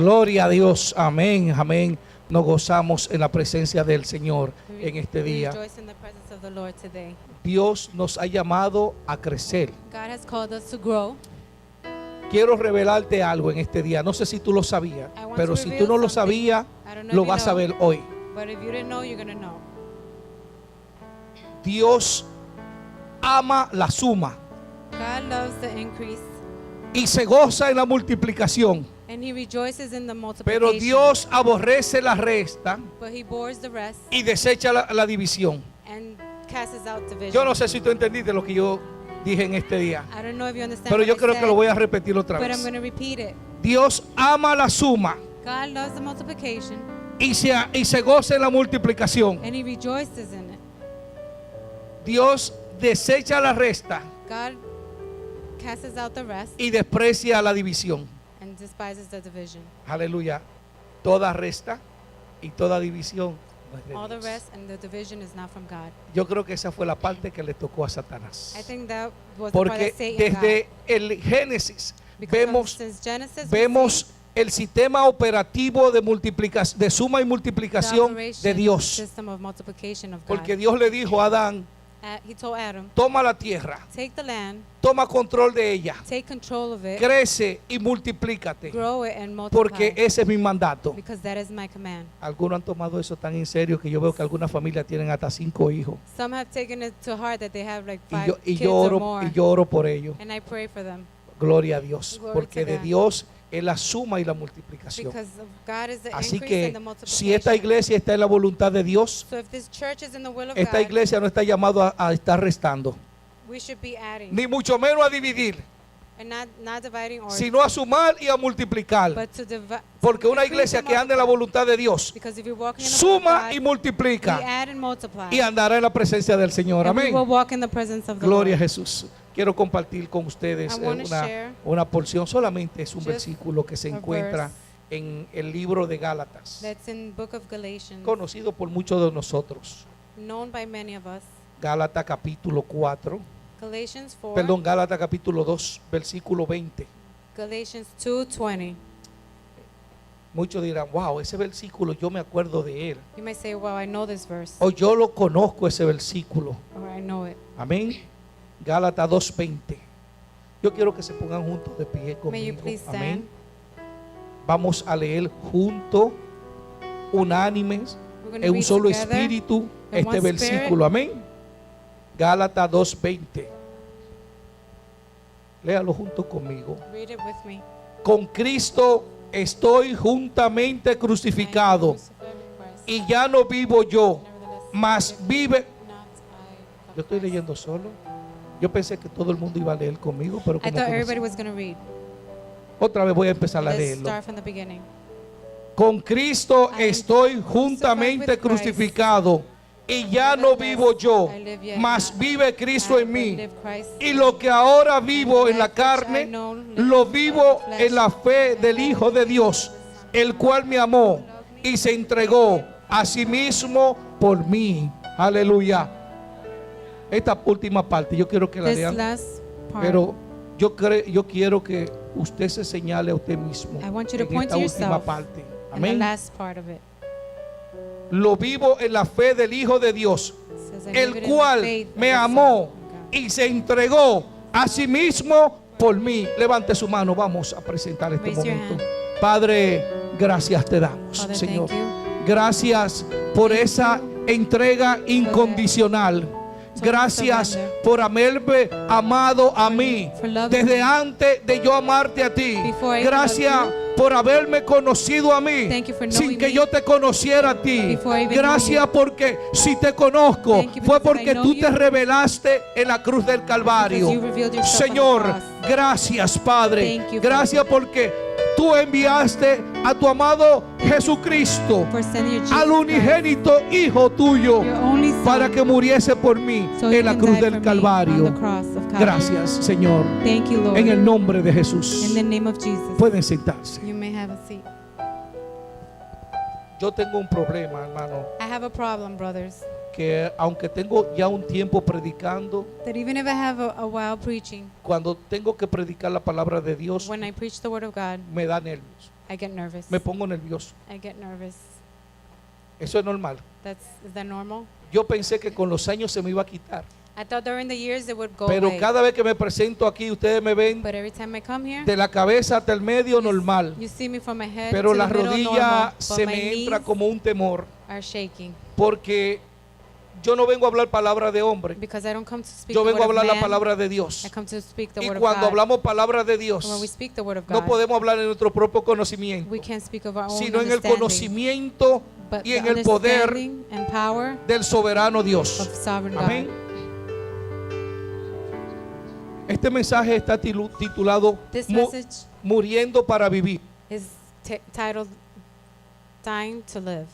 Gloria a Dios. Amén. Amén. Nos gozamos en la presencia del Señor en este día. Rejoice in the presence of the Lord today. Dios nos ha llamado a crecer. God has called us to grow. Quiero revelarte algo en este día. No sé si tú lo sabías, I want pero to si reveal tú no lo something. sabías, I don't know lo if you vas a know, ver hoy. But if you didn't know, you're going to know. Dios ama la suma God loves the increase y se goza en la multiplicación. and he rejoices in the multiplication. Pero Dios aborrece la resta But he bores the rest y desecha la división. and casts out division. Yo no sé si tú entendiste lo que yo dije en este día, I don't know if you understand pero what yo I creo que said, lo voy a repetir otra but I'm vez. going to repeat it. Dios ama la suma God loves the multiplication y se goza en la multiplicación. and he rejoices in it. Dios desecha la resta God casts out the rest y desprecia la división. and despises the division. Aleluya. Toda resta y toda división no es de All the Dios. rest and the division is not from God. Yo creo que esa fue la parte que le tocó a Satanás. I think that was the part Porque that Satan desde got. el Génesis Because since Genesis, we vemos el sistema operativo de multiplicación, de suma y see the multiplicación de operation Dios. system of multiplication of God. Porque Dios le dijo a Adán: He told Adam, toma la tierra, take the land, toma control de ella, take control of it, crece y multiplícate, grow it and multiply. porque ese es mi mandato. Because that is my command. Algunos han tomado eso tan en serio que yo veo que algunas familias tienen hasta 5 hijos. Some have taken it to heart that they have like Y 5 yo, y kids yo or oro, more. y yo oro por ellos. And I pray for them. Gloria a Dios. Glory Porque to de God. Dios es la suma y la multiplicación. Because of God is the Así increase que and the multiplication. si esta iglesia está en la voluntad de Dios, So if this church is in the will of esta God, iglesia no está llamada a estar restando, we should be adding ni mucho menos a dividir, and not dividing or sino a sumar y a multiplicar. but to divide. Porque una iglesia que anda en la voluntad de Dios Because if you're walking in the will of suma God, y we multiplica add and multiply. y andará en la presencia del Señor. And we Amén. will walk in the presence of the Gloria a Lord. Jesús. Quiero compartir con ustedes I wanna share una porción, solamente es un just versículo que se a encuentra verse en el libro de Gálatas, That's in book of Galatians, conocido por muchos de nosotros. known by many of us. Gálatas capítulo 4, Galatians 4, perdón, Gálatas capítulo 2, versículo 20. Galatians 2:20. Muchos dirán: wow, ese versículo yo me acuerdo de él, You might say, well, I know this verse, o yo lo conozco ese versículo. or I know it. Amén. Gálatas 2:20. Yo quiero que se pongan juntos de pie May you conmigo. please stand. Amén. Vamos a leer juntos, unánimes, We're going to en un read solo together espíritu in este one versículo. Amén. Gálatas 2:20. Léalo junto conmigo. Read it with me. Con Cristo estoy juntamente crucificado, I am crucified with Christ. y ya no vivo yo, Nevertheless, mas I live, vive. not I, but Yo estoy Christ. leyendo solo. Yo pensé que todo el mundo iba a leer conmigo, pero I como thought que no everybody sé. was going to read. Otra vez voy a empezar a Let's leerlo. start from the beginning. Con Cristo I am estoy juntamente crucified with Christ. crucificado, y ya no vivo yo, I live yet mas not. vive Cristo I, en but mí. live Christ Y in lo me. que ahora vivo en la That which I carne, know live lo in vivo the flesh. en la fe del Hijo de Dios, el cual me amó y se entregó a sí mismo por mí. Aleluya. Esta última parte yo quiero que la This lean, last part, pero yo quiero que usted se señale a usted mismo I want you to en point esta to última yourself parte. in the Amén. last part of it. Lo vivo en la fe del Hijo de Dios, It says, I el live it in the cual faith of me the Son amó of God. y se entregó a sí mismo por mí. Levante su mano, vamos a presentar este Raise your momento. hand. Padre, gracias te damos, Father, Señor. thank you. Gracias por esa entrega incondicional. Gracias por haberme amado a mí For loving desde me. antes de yo amarte a ti. Before I Gracias loved por haberme conocido a mí Thank you for sin knowing que me yo te conociera a ti. before I even Gracias knew porque si te conozco Thank you fue because porque I know tú you. te revelaste en la cruz del Calvario. Because you revealed yourself on the Señor, cross. gracias Padre. Thank you, Gracias porque tú enviaste a tu amado Jesucristo, For sending your Jesus al Christ, unigénito Hijo tuyo, your only Son, para que muriese por mí so you en la can cruz die del for me Calvario. on the cross of Calvary. Gracias, Señor. Thank you, Lord. En el nombre de Jesús. In the name of Jesus. Pueden sentarse. You may have a seat. Yo tengo un problema, hermano, I have a problem, brothers, que aunque tengo ya un tiempo predicando, that even if I have a while preaching, cuando tengo que predicar la palabra de Dios, when I preach the word of God, me da nervios. I get nervous. Me pongo nervioso. I get nervous. Eso es normal. Is that normal? Yo pensé que con los años se me iba a quitar. I thought during the years it would go Pero away. cada vez que me presento aquí, ustedes me ven But every time I come here, de la cabeza hasta el medio normal. you see me from my head Pero to la the middle normal, rodilla but se my me knees entra como un temor. are shaking Porque yo no vengo a hablar palabra de hombre. because I don't come to speak Yo the vengo a word hablar of la man. palabra de Dios. I come to speak the Y word of cuando God. hablamos palabra de Dios, And when we speak the word of no God, podemos hablar en nuestro propio conocimiento, we can't speak of our own sino en el understanding, conocimiento but y the en el poder understanding and power del soberano Dios. of sovereign Amén. God. Este mensaje está titulado This message Muriendo para vivir. is titled Dying to Live.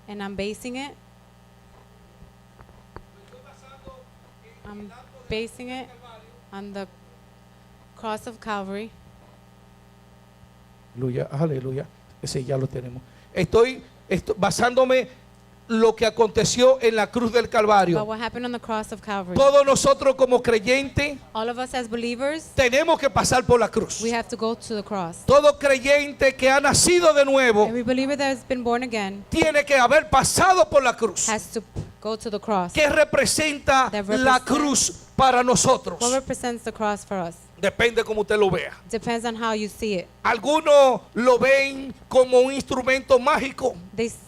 And I'm basing it on the cross of Calvary. Aleluya, aleluya. Ese ya lo tenemos. Estoy basándome lo que aconteció en la cruz del Calvario. But what happened on the cross of Calvary? Todos nosotros como creyentes All of us as believers, tenemos que pasar por la cruz. we have to go to the cross. Todo creyente que ha nacido de nuevo Every believer that has been born again tiene que haber pasado por la cruz. has to go to the cross. ¿Qué representa That la represent- cruz para nosotros? What represents the cross for us? Depende como usted lo vea. Depends on how you see it. Algunos lo ven como un instrumento mágico.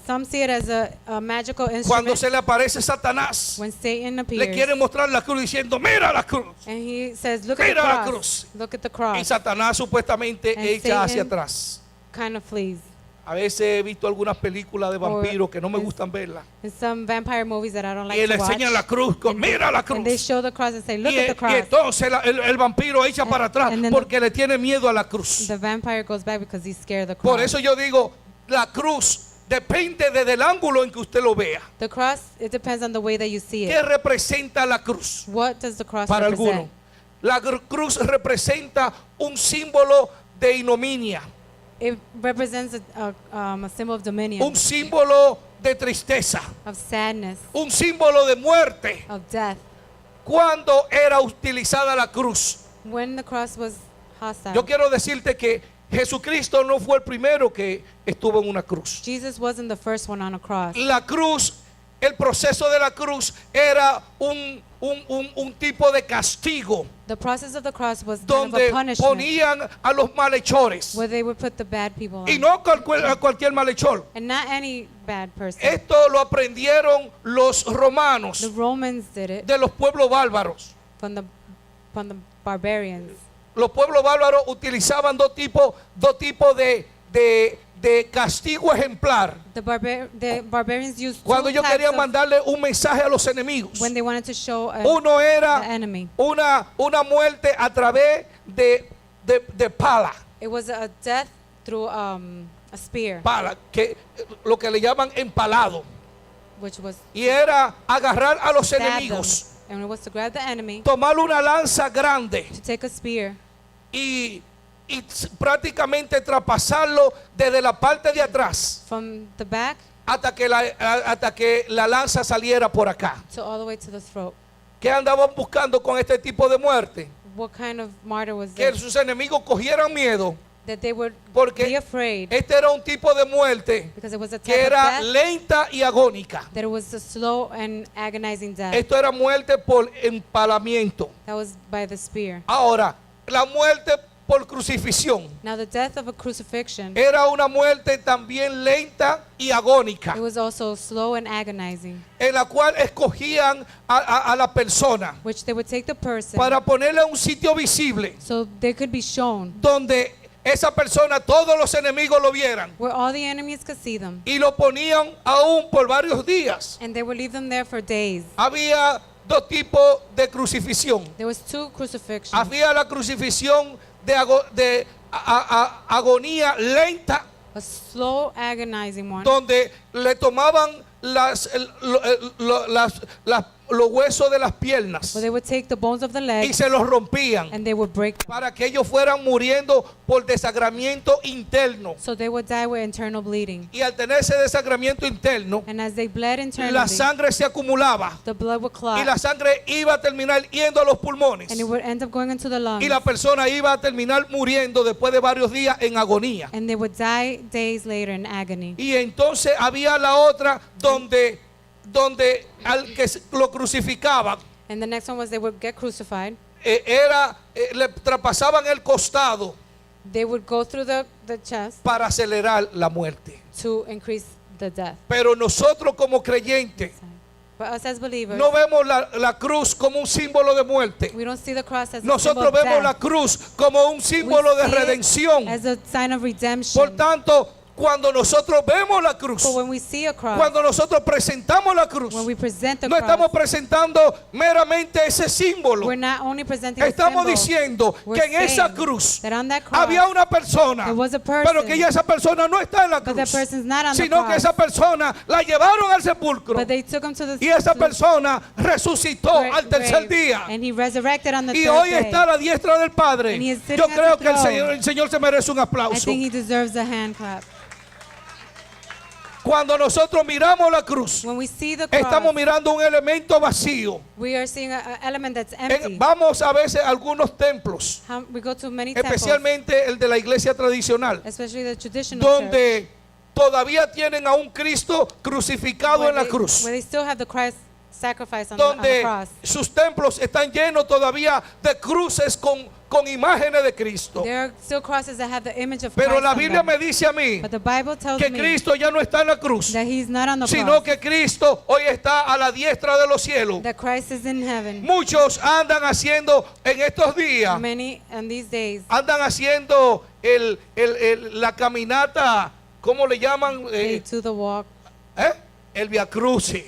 Some see it as a magical Cuando instrument. se le aparece Satanás, When Satan le appears quiere mostrar la cruz diciendo, mira la cruz. and he says, look at Mira la the cruz. cross. Look at the Y cross. Satanás supuestamente And echa hacia Satan atrás. Kind of flees. A veces he visto algunas películas de vampiros que no me in- gustan verlas. In some vampire movies that I don't like Y to le watch. enseñan la cruz, mira la And they cruz. show the cross and say, look Y, at the y cross. entonces el vampiro echa para atrás and then porque le tiene miedo a la cruz. The vampire goes back because he's scared of the cross. Por eso yo digo, la cruz depende desde el ángulo en que usted lo vea. The cross, it depends on the way that you see ¿Qué it. representa la cruz? What does the cross Para represent? algunos, la cruz representa un símbolo de ignominia, It represents a symbol of dominion, un símbolo de tristeza, of sadness, un símbolo de muerte. of death. ¿Cuándo era utilizada la cruz? When the cross was hostile, Yo quiero decirte que Jesucristo no fue el primero que estuvo en una cruz. Jesus wasn't the first one on a cross. La cruz, el proceso de la cruz era un tipo de castigo The process of the cross was kind of a donde punishment ponían a los malhechores where they would put the bad people y on. no a cualquier malhechor. And not any bad person. Esto lo aprendieron los The romanos Romans did it de los pueblos bárbaros. from the barbarians. Los pueblos bárbaros utilizaban dos tipos de castigo ejemplar. The barbarians used Cuando two ellos types querían of, mandarle un mensaje a los enemigos. when they wanted to show Uno the era enemy. una muerte a través de pala. It was a death through a spear, Pala, que lo que le llaman empalado. which was Y era agarrar a los stab them. enemigos, And it was to grab the enemy, tomar una lanza grande to take a spear, y prácticamente traspasarlo desde la parte de atrás from the back hasta que la lanza saliera por acá. to all the way to the throat. ¿Qué andaban buscando con este tipo de muerte? What kind of martyr was Que this? sus enemigos cogieran miedo, That they would porque be afraid este era un tipo de muerte because it was a que type of era death, lenta y agónica. that it was a slow and agonizing death. Esto era muerte por empalamiento. That was by the spear. Ahora, la muerte por crucifixión Now the death of a crucifixion, era una muerte también lenta y agónica, it was also slow and agonizing, en la cual escogían a la persona which they would take the person para ponerle a un sitio visible so they could be shown donde esa persona, todos los enemigos lo vieran, where all the enemies could see them. y lo ponían aún por varios días. And they would leave them there for days. Había dos tipos de crucifixión. There was two crucifixions. Había la crucifixión de agonía lenta, A slow, agonizing one, donde le tomaban los huesos de las piernas But they would take the bones of the y legs se los rompían and they would break them. para que ellos fueran muriendo por desangramiento interno. So they would die with internal bleeding. Y al tener ese desangramiento interno, And as they bled la internally, sangre se acumulaba the blood would y clot. la sangre iba a terminar yendo a los pulmones And it would end up going into the lungs. y la persona iba a terminar muriendo después de varios días en agonía. And they would die days later in agony. Y entonces había la otra donde al que lo crucificaban And the next one was they would get crucified. le traspasaban el costado They would go through the chest para acelerar la muerte. to increase the death. Pero nosotros como creyentes But us as believers, no vemos la cruz como un símbolo de muerte. we don't see the cross as a symbol Nosotros of vemos la death. cruz como un We símbolo de see it redención. as a sign of Por redemption. tanto, cuando nosotros vemos la cruz, But when we see a cross, cuando nosotros presentamos la cruz, when we present the no estamos cross, presentando meramente ese símbolo. we're not only presenting a Estamos symbol, diciendo we're que en esa saying cruz that on that cross, había una persona, there was a person, pero que ya esa persona no está en la but that cruz, person's not on the sino que cross, esa persona la llevaron al sepulcro but they took him to the y esa to the persona resucitó al tercer grave, día. and he resurrected on the Y third hoy day. está a la diestra del Padre. And he is sitting Yo at creo the que throne. el Señor se merece un I aplauso. think he deserves a hand clap. Cuando nosotros miramos la cruz, When we see the cross, estamos mirando un elemento vacío. we are seeing an element that's empty. Vamos a veces a algunos templos, We go to many temples, especialmente el de la iglesia tradicional, especially the traditional church, donde todavía tienen a un Cristo crucificado en la cruz, where they still have the Christ sacrifice on the donde cross. sus templos están llenos todavía de cruces con imágenes de Cristo. There are still crosses that have the image of Pero Christ la on Biblia them. me dice a mí But the Bible tells que me Cristo ya no está en la cruz, that he's not on the sino cross, que Cristo hoy está a la diestra de los cielos. that Christ is in heaven. Muchos andan haciendo en estos días, Many in these days, andan haciendo la caminata, ¿cómo le llaman? they do the walk. El Via Crucis.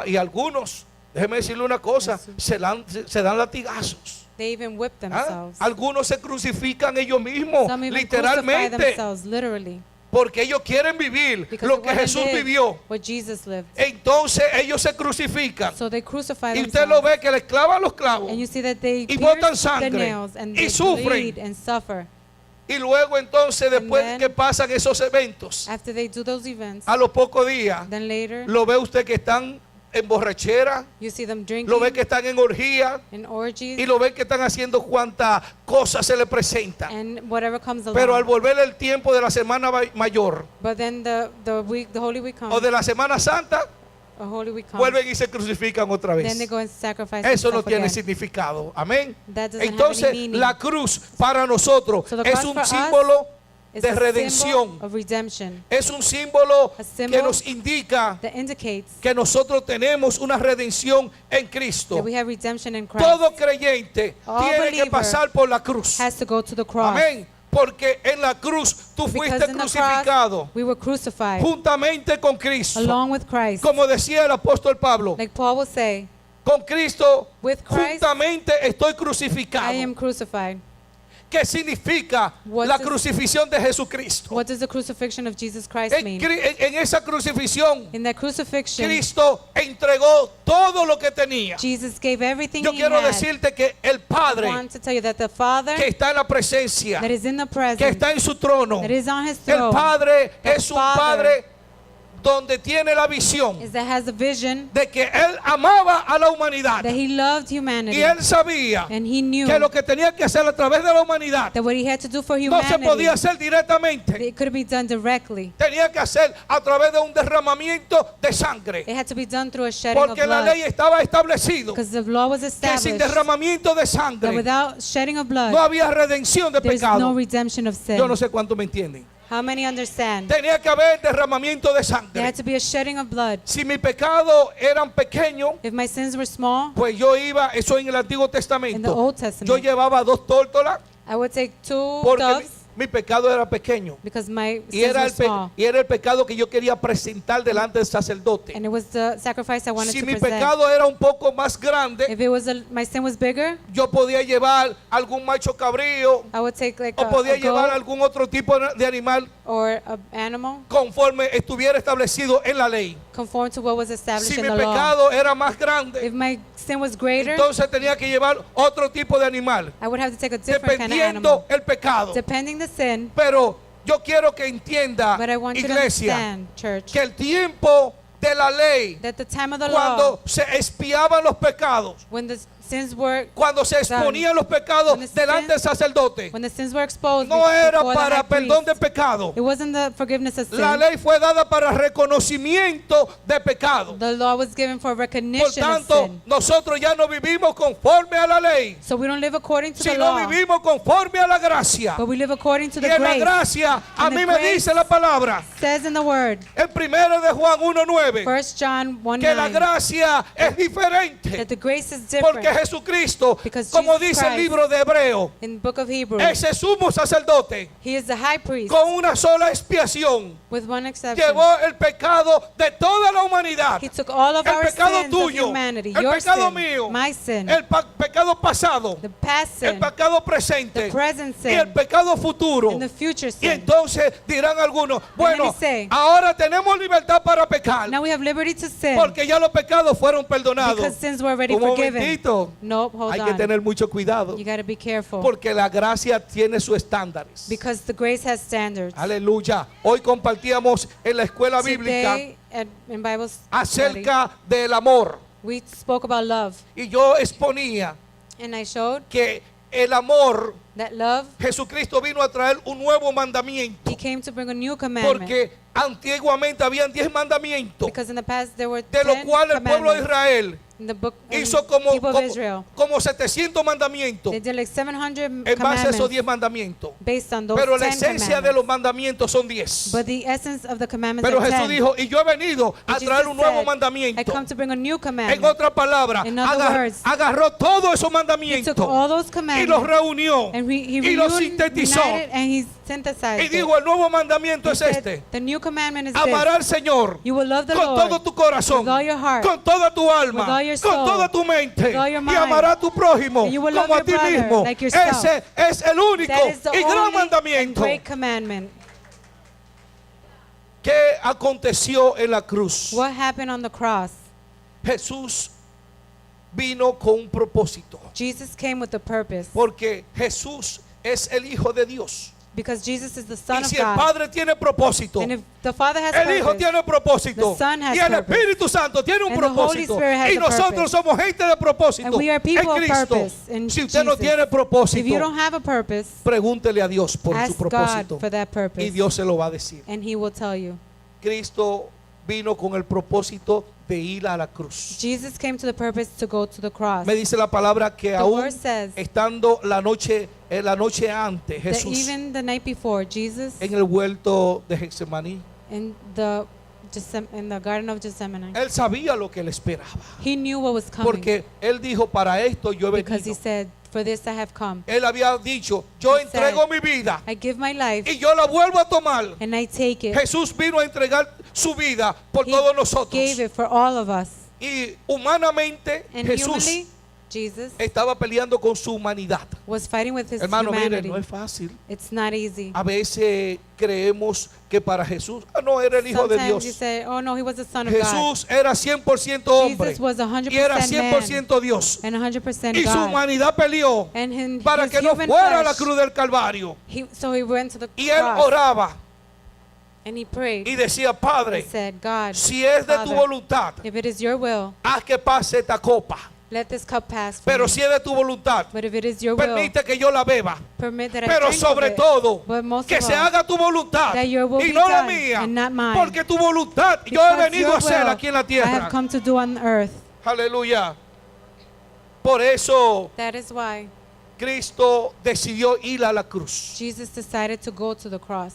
Y algunos, déjeme decirle una cosa, se dan latigazos. They even whip themselves. Algunos se crucifican ellos mismos, Some even crucify literalmente, themselves, literally, porque ellos quieren vivir because lo they que wanna Jesús live vivió. what Jesus lived. Entonces ellos se crucifican. So they crucify Y usted lo themselves. ve que les clavan los clavos. And you see that they Y botan pierce the sangre. nails and Y they sufren. bleed and suffer. Y luego entonces, después then- que pasan esos eventos, After they do those events, a los pocos días, then later lo ve usted que están en borrachera, you see them drinking lo ve que están en orgía in orgies y lo ve que están haciendo cuantas cosas se le presentan. and whatever comes along. Pero al volver el tiempo de la semana mayor But then the Holy Week comes, o de la Semana Santa, a Holy Week comes, vuelven y se crucifican otra then vez. they go and sacrifice Eso no themselves tiene again. significado. Amén. That doesn't have Entonces any meaning. la cruz para nosotros So the es cross un for us símbolo It's de a redención. symbol of redemption Es un símbolo A symbol que nos indica that indicates que nosotros tenemos una redención en Cristo. that we have redemption in Christ. Todo creyente All tiene que believer pasar por la cruz. has to go to the cross. Amén. Porque en la cruz tú fuiste Because in the crucificado cross, we were crucified juntamente con Cristo. along with Christ. Como decía el apóstol Pablo, Like Paul will say, con Cristo with Christ, juntamente estoy I crucificado. am crucified. ¿Qué significa What la does- crucifixión de Jesucristo? What does the crucifixion of Jesus Christ En, mean? en esa crucifixión, In that crucifixion, Cristo entregó todo lo que tenía. Jesus gave everything Yo he quiero had. decirte que el I Padre want to tell you that the Father que está en la presencia, that is in the que presence, está en su trono, that is on his el throne, Padre The es un Father Padre donde tiene la visión is that has a vision de que Él amaba a la humanidad that he loved y humanity, Él sabía and he knew que lo que tenía que hacer a través de la humanidad that what he had to do for no se humanity, podía hacer directamente, it could be done directly. tenía que hacer a través de un derramamiento de sangre, It had to be done through a shedding of porque la blood, ley estaba establecido because the law was que sin established derramamiento de that sangre without shedding of blood, no había redención de there's no pecado. redemption of sin. Yo no sé cuánto me entienden. How many understand? Tenía que haber derramamiento de There sangre. had to be a shedding of blood. Si mis pecados eran pequeños, If my sins were small, pues yo iba, eso en el Antiguo in the Testamento, Old yo Testament, llevaba 2 tórtolas I would take 2 porque doves mi pecado era pequeño. because my Y sins era, were small. y era el pecado que yo quería presentar delante del sacerdote. And it was the sacrifice I wanted Si to mi present. pecado era un poco más grande, If my sin was bigger, yo podía llevar algún macho cabrío I would take like o podía a llevar goat algún otro tipo de animal or an animal conforme estuviera establecido en la ley. conform to what was established Si in mi the law. pecado era más grande, If my sin was greater, entonces tenía que llevar otro tipo de animal, I would have to take a different kind of dependiendo animal. el pecado. Depending the sin, Pero yo quiero que entienda, but I want you to iglesia, understand, church, que el tiempo de la ley, that the time of the law, cuando se expiaban los pecados, when the sins were cuando se exponían los pecados When the delante del sacerdote, when the sins were exposed no era before the para high perdón de priest, pecado. it wasn't the forgiveness of sin. La ley fue dada para reconocimiento de pecado. The law was given for Por recognition of tanto, sin. nosotros ya no vivimos conforme a la ley, So we don't live according to the sino law, vivimos conforme a la gracia. but we live according to Y the en la grace. gracia, a And the mí me grace dice la palabra, says in the word, en 1 de Juan 1:9, 1 John 1:9, que la gracia es diferente. that the grace is Porque different. Jesucristo, Because como Jesus dice el Christ, libro de Hebreo, in the book of Hebrews, ese sumo sacerdote he is the high priest con una sola expiación with one exception. llevó el pecado de toda la humanidad. He took all of El our pecado sins of tuyo, humanity, el your pecado sin, mío, my sin, el pecado pasado, the past el sin, pecado presente the present y el sin, pecado futuro. and the future Y sin. entonces dirán algunos, bueno, me say, ahora tenemos libertad para pecar Now we have liberty to sin porque ya los pecados fueron perdonados. because sins were already Un forgiven. momentito, Nope, hold hay que on. tener mucho cuidado You got to be careful porque la gracia tiene sus estándares. because the grace has standards. Aleluya. Hoy compartíamos en la escuela bíblica Today in Bible study, acerca del amor we spoke about love, y yo exponía and I showed que el amor, that love, Jesucristo vino a traer un nuevo mandamiento he came to bring a new commandment porque antiguamente habían 10 mandamientos because in the past there were de los 10 cuales el pueblo de commandments Israel in the book in hizo como, people of Israel. como 700 mandamientos They did like 700 en base a esos commandments 10 mandamientos. based on those Pero la 10 esencia de commandments. los mandamientos son 10. But the essence of the commandments Pero are Jesús 10. dijo, y yo he venido a And traer Jesus un nuevo said, I mandamiento. come to bring a new En commandment. otras palabras, In other words, agarró todos esos He mandamientos took all those y los commandments reunió and he y los reunited sintetizó. and he synthesized Y it. dijo, el nuevo mandamiento He es said, este. the new commandment is Amará al this. Señor You will love the con Lord todo tu corazón, with all your heart, con toda tu alma, with all your con soul, toda tu mente with all your y mind. amará a tu prójimo And you will como love a ti your brother mismo. like yourself. Ese es el único That is the y gran only and mandamiento. great commandment. ¿Qué aconteció en la cruz? What happened on the cross? Jesús vino con un propósito, Jesus came with a purpose porque Jesús es el Hijo de Dios. because Jesus is the Son Y of si el God. Padre tiene propósito, And if the Father has el Hijo purpose, tiene propósito The Son has y el purpose. Espíritu Santo tiene un And the Holy propósito Spirit has y a nosotros purpose. somos gente de propósito And we are people en of Cristo. purpose in Si usted no Jesus. tiene if propósito, you don't have a purpose, pregúntele a Dios por su ask propósito God for that purpose, y Dios se lo va a decir. and He will tell you. Cristo vino con el propósito de ir a la cruz. Jesus came to the purpose to go to the cross. Me dice la palabra que The aún word says estando la noche antes, that Jesús even the night before, Jesus en el huerto de Getsemaní, in the Garden of Gethsemane, él sabía lo que le esperaba, he knew what was coming porque él dijo, para esto yo he because he venido. said, "For this I have come. Él había dicho, yo He entrego said, mi vida I give my life y yo la vuelvo a tomar. and I take it." Jesús vino a entregar su vida por He todos nosotros. gave it for all of us. Y humanamente And Jesús humanly, Jesus estaba peleando con su humanidad. was fighting with his Hermano, mire, humanity. no es fácil. It's not easy. A veces creemos que para Jesús, no era el Hijo de Sometimes you Dios. say, "Oh no, he was the Son of God." Jesús era 100% hombre Jesus was y era 100% 100% Dios. and 100% Y su God. humanidad peleó And para his que no human fuera a la flesh, cruz del Calvario. so he went to the Y él cross oraba and he prayed. y decía, He Padre, said, "God, si es de tu Father, voluntad, if it is your will, haz que pase esta copa. let this cup pass from Pero me. si es de tu voluntad, But if it is your will, permite que yo la beba. permit that I Pero drink of sobre it. todo, But most que of se all, haga tu voluntad that your will y be no la done mía. and not mine. Porque tu voluntad yo he Because venido your a hacer will aquí en la I tierra. have come to do on earth. Aleluya. Por eso That is why Cristo decidió ir a la cruz. Jesus decided to go to the cross.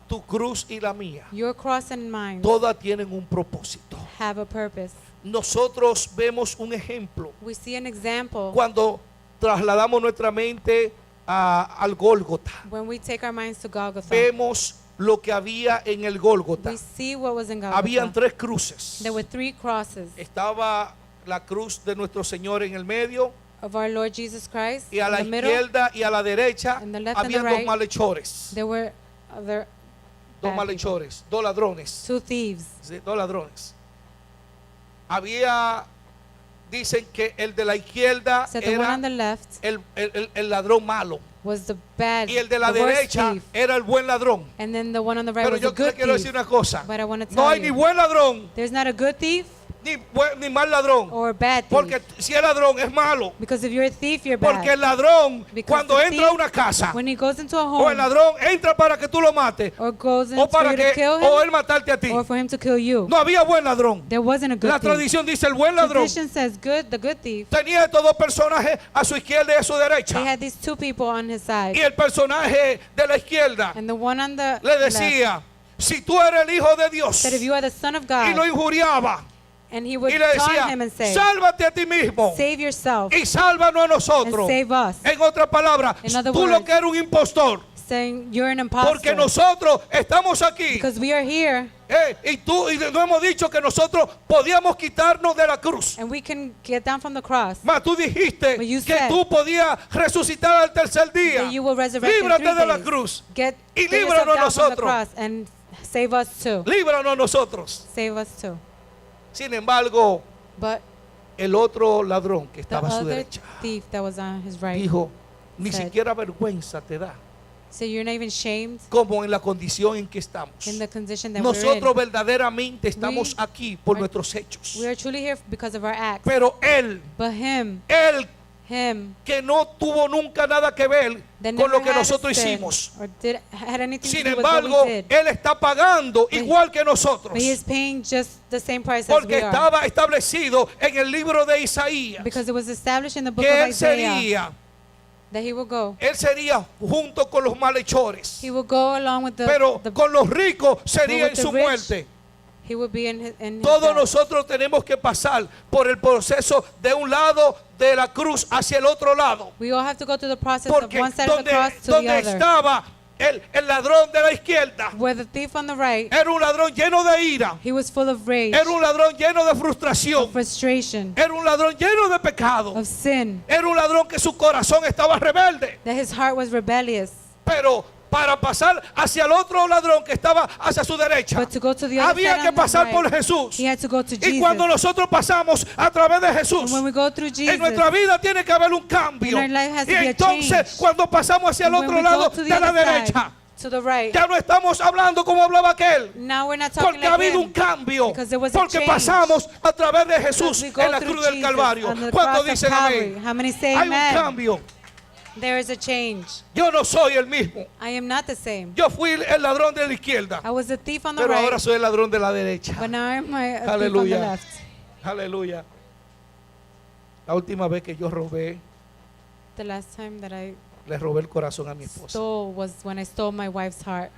Tu cruz y la mía, Your cross and mine todas tienen un propósito. have a purpose. Nosotros vemos un ejemplo We see an example cuando trasladamos nuestra mente al Gólgota. when we take our minds to Golgotha. Vemos lo que había en el Gólgota. We see what was in Golgotha. Habían 3 cruces. There were 3 crosses Estaba la cruz de nuestro Señor en el medio, of our Lord Jesus Christ. y a la in the middle, izquierda y a la derecha and the left and the habían dos right. malhechores. there were other dos bad malhechores, dos ladrones. two thieves. Sí, dos ladrones. Dicen que el de la izquierda So the one era on the left el ladrón malo was the bad, y el de la the worst derecha thief, era el buen ladrón. and then the one on the right Pero was yo a good le quiero thief. decir una cosa, But I want to no tell hay ni you, buen ladrón there's not a good thief ni mal ladrón, or a bad thief. porque si es ladrón es malo, Because if you're a thief, you're porque el bad. ladrón Because cuando the entra a thief, una casa when he goes into a o el home ladrón entra para que tú lo mates or goes in o for para you to que kill o him él matarte a ti, or for him to kill you, no había buen ladrón. there wasn't a good La thief. tradición dice el buen ladrón Tradition says the good thief, tenía estos dos personajes a su izquierda y a su he derecha. had these two people on his side. Y el personaje de la izquierda And the one on the le left decía, si tú eres el hijo de Dios, said, if you are the son of y lo God, injuriaba and he would y le taunt decía, him and say, sálvate a ti mismo save yourself y sálvanos a and nosotros. save us. En otras palabras, In other tú lo words, que eres un impostor, Saying you're an porque imposter. nosotros estamos aquí. Because we are here Y no hemos dicho que nosotros podíamos quitarnos de la cruz. and we can get down from the cross. Mas tú dijiste But you que said tú podías resucitar al tercer día. That you will resurrect in Líbrate 3 de la days. cruz. Get Y yourself líbranos down from the nosotros. cross and save us too. Líbranos nosotros. Save us too. Sin embargo, But el otro ladrón que the estaba a su other derecha thief that was on his right dijo, ni said, siquiera vergüenza te da, so you're not even shamed como en la condición en que estamos. in the condition that Nosotros we're in. verdaderamente estamos aquí por nuestros hechos. We are truly here because of our acts. Pero él But him que no tuvo nunca nada que ver that con never lo que had nosotros sin hicimos. or had anything Sin to do with what embargo, we did. él está pagando igual que nosotros, But he is paying just the same price as porque we are. estaba establecido en el libro de Isaías Because it was established in the book que of él Isaiah sería, that he will go. él sería junto con los malhechores, He will go along with pero the con los ricos sería with en the su rich, muerte. he will be in his Todos death. nosotros tenemos que pasar por el proceso de un lado de la cruz hacia el otro lado, We all have to go through the process porque of one side of the cross to the donde other. estaba el ladrón de la izquierda, Where the thief on the right, era un ladrón lleno de ira, he was full of rage, era un ladrón lleno de frustración, frustration, era un ladrón lleno de pecado, of sin, era un ladrón que su corazón estaba rebelde. that his heart was rebellious. Pero para pasar hacia el otro ladrón que estaba hacia su derecha, But to go to the other había side que on the pasar right, por Jesús. he had to go to Y Jesus. cuando nosotros pasamos a través de Jesús, And when we go through Jesus, en nuestra vida tiene que haber un cambio. In our life has to Y be a entonces change. cuando pasamos hacia el when otro we go lado to the de la other derecha, side, to the right, ya no estamos hablando como hablaba aquel. now we're not talking Porque ha like habido him. un cambio. Because there was a Porque change. pasamos a través de Jesús Because we go en la through cruz del Jesus Calvario. on the Cuando cross of dicen Calvary. amén, How many say hay un amen? cambio. There is a change. Yo no soy el mismo. I am not the same. Yo fui el ladrón de la izquierda, I was a thief on the pero right, ahora soy el ladrón de la derecha. but now I'm a thief on the Aleluya. left. Aleluya. La última vez que yo robé, The last time that I le robé el corazón a mi esposa. stole was when I stole my wife's heart.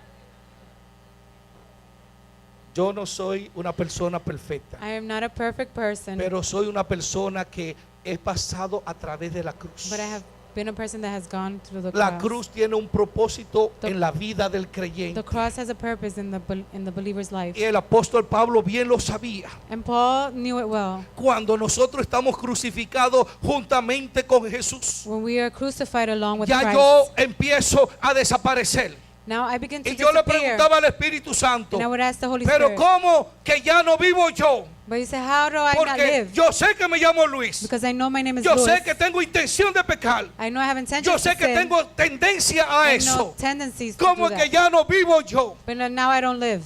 Yo no soy una persona perfecta, I am not a perfect person, pero soy una persona que he pasado a través de la cruz. but I have been a person that has gone through the La cross. cruz tiene un propósito The- en la vida del The creyente. cross has a purpose in the believer's life. Y el apóstol Pablo bien lo sabía. And Paul knew it well. Cuando nosotros estamos crucificados juntamente con Jesús, When we are crucified along with ya Christ, yo empiezo a desaparecer. now I begin to Y yo le disappear. preguntaba al Espíritu Santo, And I would ask the Holy pero Spirit, ¿cómo que ya no vivo yo? but you say, how do I not Porque live? yo sé que me llamo Luis. Because I know my name is Yo Louis. sé que tengo intención de pecar. I know I have intentions Yo to sé que sin. tengo tendencia a I know eso. tendencies to ¿Cómo do es que that. ya no vivo yo? But now I don't live.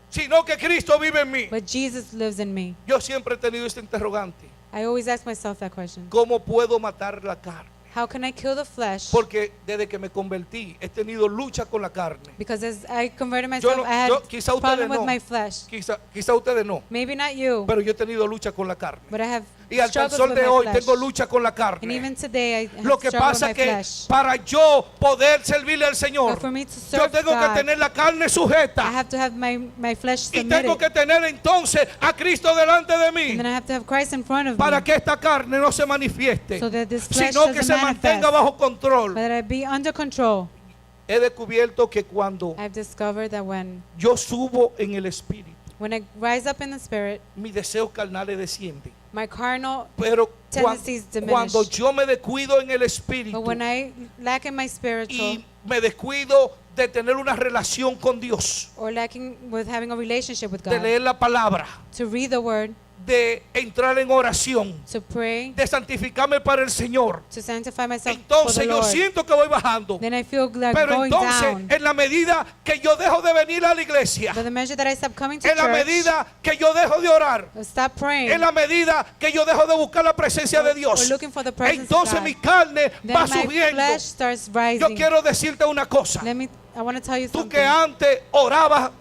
Sino que Cristo vive en mí. But Jesus lives in me. Yo siempre he tenido este interrogante. I always ask myself that question. ¿Cómo puedo matar la carne? How can I kill the flesh? Porque desde que me convertí he tenido lucha con la carne. Because as I converted myself, no- I had yo- quizá ustedes problem with no. my flesh. Quizá ustedes no, Maybe not you, pero yo he tenido lucha con la carne. but I have Y al struggles sol with de my hoy flesh. tengo lucha con la And carne. even today, I Lo have que struggle with pasa my es que flesh. para yo poder servirle al But Señor, for me to yo serve tengo que God, tener la carne I sujeta. have to have my flesh Y tengo submitted. que tener entonces a Cristo delante de And then mí I have to have Christ in front of para me. que esta carne no se manifieste, So that this flesh sino que doesn't se mantenga manifest. bajo control. But that I be under control. He descubierto que cuando I've discovered that yo subo en el Espíritu, when I rise up in the Spirit, mis deseos carnales descienden. my carnal Pero tendencies diminish. cuando yo me descuido en el espíritu But when I lack in my spiritual y me descuido de tener una relación con Dios, or lacking with having a relationship with de God, leer la palabra, to read the word, de entrar en oración, to pray, de santificarme para el Señor, to sanctify myself for the entonces yo Lord, siento que voy bajando. then I feel like Pero going entonces, down. en la medida que yo dejo de venir a la iglesia, But the measure that I stop coming to en la church, medida que yo dejo de orar, stop praying, en la medida que yo dejo de buscar la presencia de or Dios, looking for the presence entonces of God, mi carne then va my subiendo. flesh starts Yo rising. quiero decirte una cosa. I want to tell you Tú que something. antes orabas,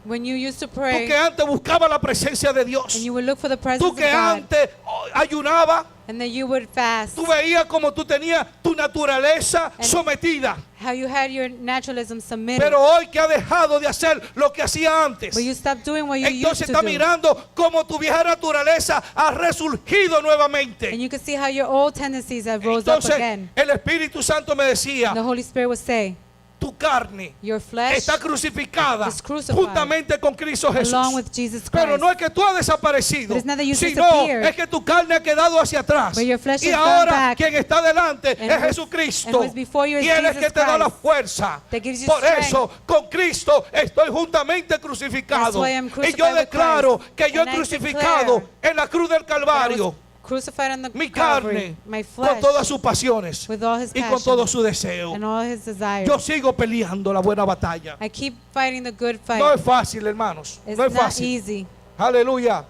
When you used to tú pray que antes buscabas la presencia de Dios, and you would look for the presence tú of que God, antes ayunabas, and then you would fast, tú veías como tú tenías tu naturaleza sometida. how you had your naturalism submitted, Pero hoy que ha dejado de hacer lo que hacía antes, but you stopped doing what you used entonces to está do. mirando cómo tu vieja naturaleza ha resurgido nuevamente. And you can see how your old tendencies have rose up Entonces again. el Espíritu Santo me decía, The Holy Spirit would say, tu carne your flesh está crucificada is crucified juntamente con Cristo Jesús. along with Jesus Pero Christ. no es que tú has desaparecido, But it's not that you sino disappeared. es que tu carne ha quedado hacia atrás. But your flesh Y has gone ahora back. quien está delante And es who's- Jesucristo. and who's before you is Y Él es Jesus que te da la Christ fuerza. that gives you Por strength. eso con Cristo estoy juntamente crucificado. That's why I'm Y crucified yo with declaro Christ. que yo he And I crucificado declare en la cruz del that I was Calvario crucified on the mi Calvary, carne my con flesh, todas sus pasiones with all his y con passions todo su deseo. and all his desires. Yo sigo peleando la buena batalla. I keep fighting the good fight. No es fácil, hermanos. It's No es not fácil. easy. Aleluya.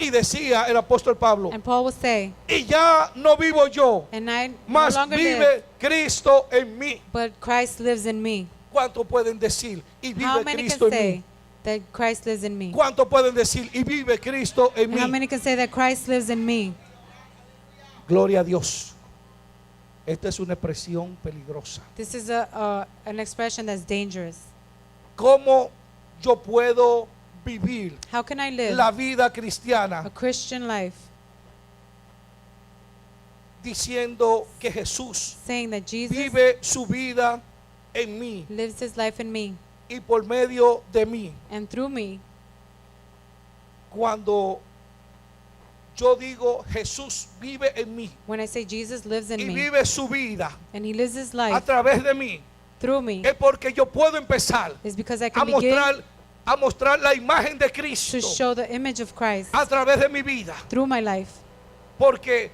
Y decía el apóstol Pablo, And Paul would say, y ya no vivo yo, and I no mas longer vive live, Cristo en mí. but Christ lives in me. ¿Cuánto pueden decir? Y How vive many Cristo can en say mí. that Christ lives in me? ¿Cuánto pueden decir? Y vive Cristo en And how mí. many can say that Christ lives in me? Gloria a Dios. Esta es una expresión peligrosa. This is an expression that's dangerous. ¿Cómo yo puedo vivir How can I live la vida a cristiana Christian life diciendo que Jesús saying that Jesus vive su vida en mí lives his life in me y por medio de mí? and through me? Cuando yo digo Jesús vive en mí When I say Jesus lives in y me vive su vida and he lives his a life través de mí, through me, es porque yo puedo empezar is because I a can begin mostrar la imagen de to Cristo show the image of Christ a través de mi vida, through my life, porque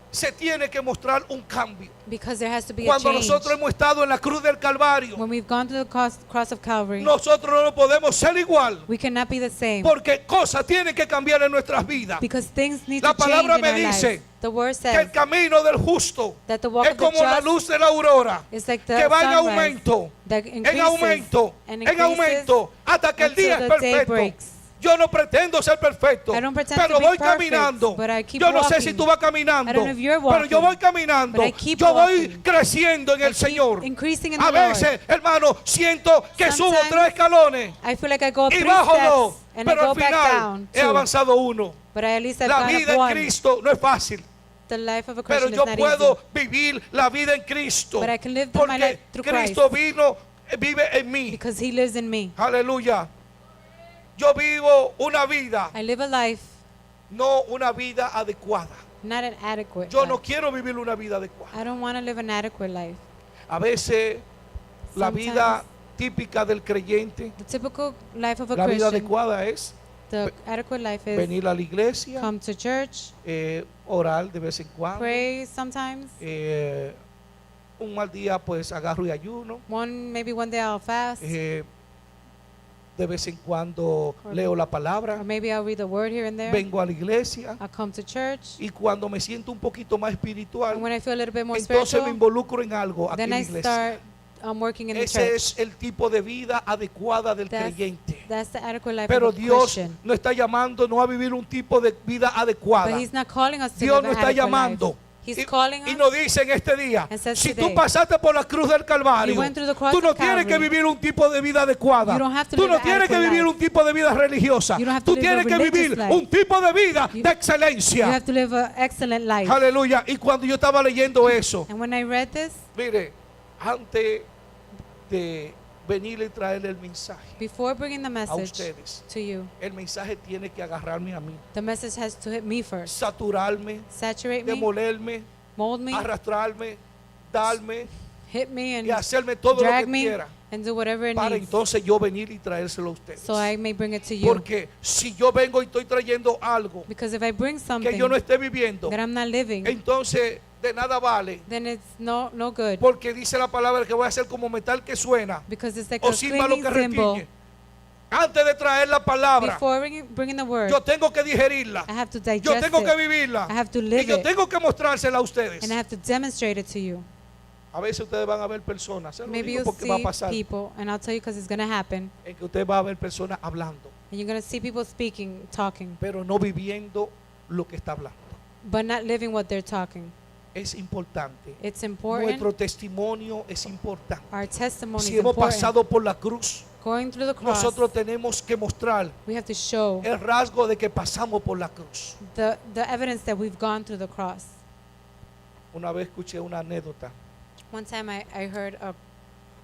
se tiene que mostrar un cambio. because there has to be a Cuando change. nosotros hemos estado en la cruz del Calvario, When we've gone to the cross of Calvary, nosotros no podemos ser igual, we cannot be the same, porque cosas tienen que cambiar en nuestras vidas. because things need La to change palabra in me our dice lives. The word Que el says camino del justo that the walk es of the como la just luz de la aurora, is like the que va en sunrise aumento, that en increases aumento, and en increases aumento, hasta que el until día es the day perfecto. breaks. Yo no pretendo ser perfecto, I don't pretend pero to be voy perfect, caminando. but I keep Yo no sé walking. si tú vas caminando, I don't know if you're pero yo walking, voy caminando. but I keep Yo voy walking. creciendo en I el keep Señor. increasing in A the Lord. veces, hermano, siento que subo Sometimes 3 escalones I feel like I go up y 3 bajo 2, steps and I pero go al back final down he 2. avanzado 1. But at least I've La gone vida up en 1. Cristo no es fácil. The life of a Pero Christian yo is not puedo easy, vivir la vida en Cristo. But I can live my Porque life through Cristo Christ. vive en mí. because he lives in me. Aleluya. Yo vivo una vida, I live a life, no una vida adecuada. not an adequate Yo life. no quiero vivir una vida adecuada. I don't want to live an adequate life. A veces la Sometimes vida típica del creyente, the typical life of a la vida Christian, adecuada es the adequate life is venir a la iglesia, come to church, orar de vez en cuando. pray sometimes. Un mal día pues agarro y ayuno. Maybe one day I'll fast, De vez en cuando leo la palabra. or maybe I'll read the word here and there. Vengo a la iglesia I'll come to church, y cuando me siento un poquito más espiritual, and when I feel a little bit more entonces me spiritual, involucro en algo aquí en then la I iglesia. start working in the Ese church. es el tipo de vida adecuada del That's, creyente. that's the adequate life Pero of a Dios Christian. no está llamando no a vivir un tipo de vida adecuada. But He's not calling us to Dios live nos an está adequate llamando. life. He's calling Y us. nos dice en este día, and says si today, tú pasaste por la cruz del Calvario, you went through the cross tú no of tienes que Calvary. vivir un tipo de vida adecuada. You don't have to Tú live no an tienes que adequate vivir life. un tipo de vida religiosa. You don't have to Tú live a tienes que religious vivir life. un tipo de vida You- de You excelencia. have to live an excellent life. Aleluya. Y cuando yo estaba leyendo eso, And when I read this, mire, antes de venir y traer el mensaje before bringing the a message ustedes, to you, el mensaje tiene que agarrarme a mí, the message has to hit me first, saturarme, saturate me, demolerme, mold me, arrastrarme, darme hit me, y and hacerme todo lo drag que me, quiera and do whatever it para needs, entonces yo venir y traérselo a ustedes. so I may bring it to you. Porque si yo vengo y estoy trayendo algo Because if I bring que something yo no esté viviendo, that I'm not living, entonces de nada vale. then it's no good. Porque dice la palabra que voy a ser como metal que suena Because it's like o a címbalo clinging que cymbal. retiñe. Antes de traer la palabra, Before bringing the word, yo tengo que digerirla, I have to yo digest tengo que it. vivirla I have to y live yo it. tengo que mostrársela a ustedes. And I have to demonstrate it to you. A veces ustedes van a ver personas, se lo Maybe digo you'll porque va a see pasar, people, and I'll tell you because it's going to happen, en que usted va a ver personas hablando, and you're going to see people speaking, talking, pero no viviendo lo que está hablando. but not living what they're talking. Es importante. It's important. Nuestro testimonio es importante. Our testimony Si is hemos important. pasado por la cruz, Going through the cross, nosotros tenemos que mostrar we have to show el rasgo de que pasamos por la cruz. the evidence that we've gone through the cross. Una vez escuché una anécdota One time I heard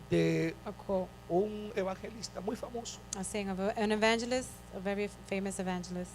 de a quote, un evangelista muy famoso. a saying of an evangelist, a very famous evangelist.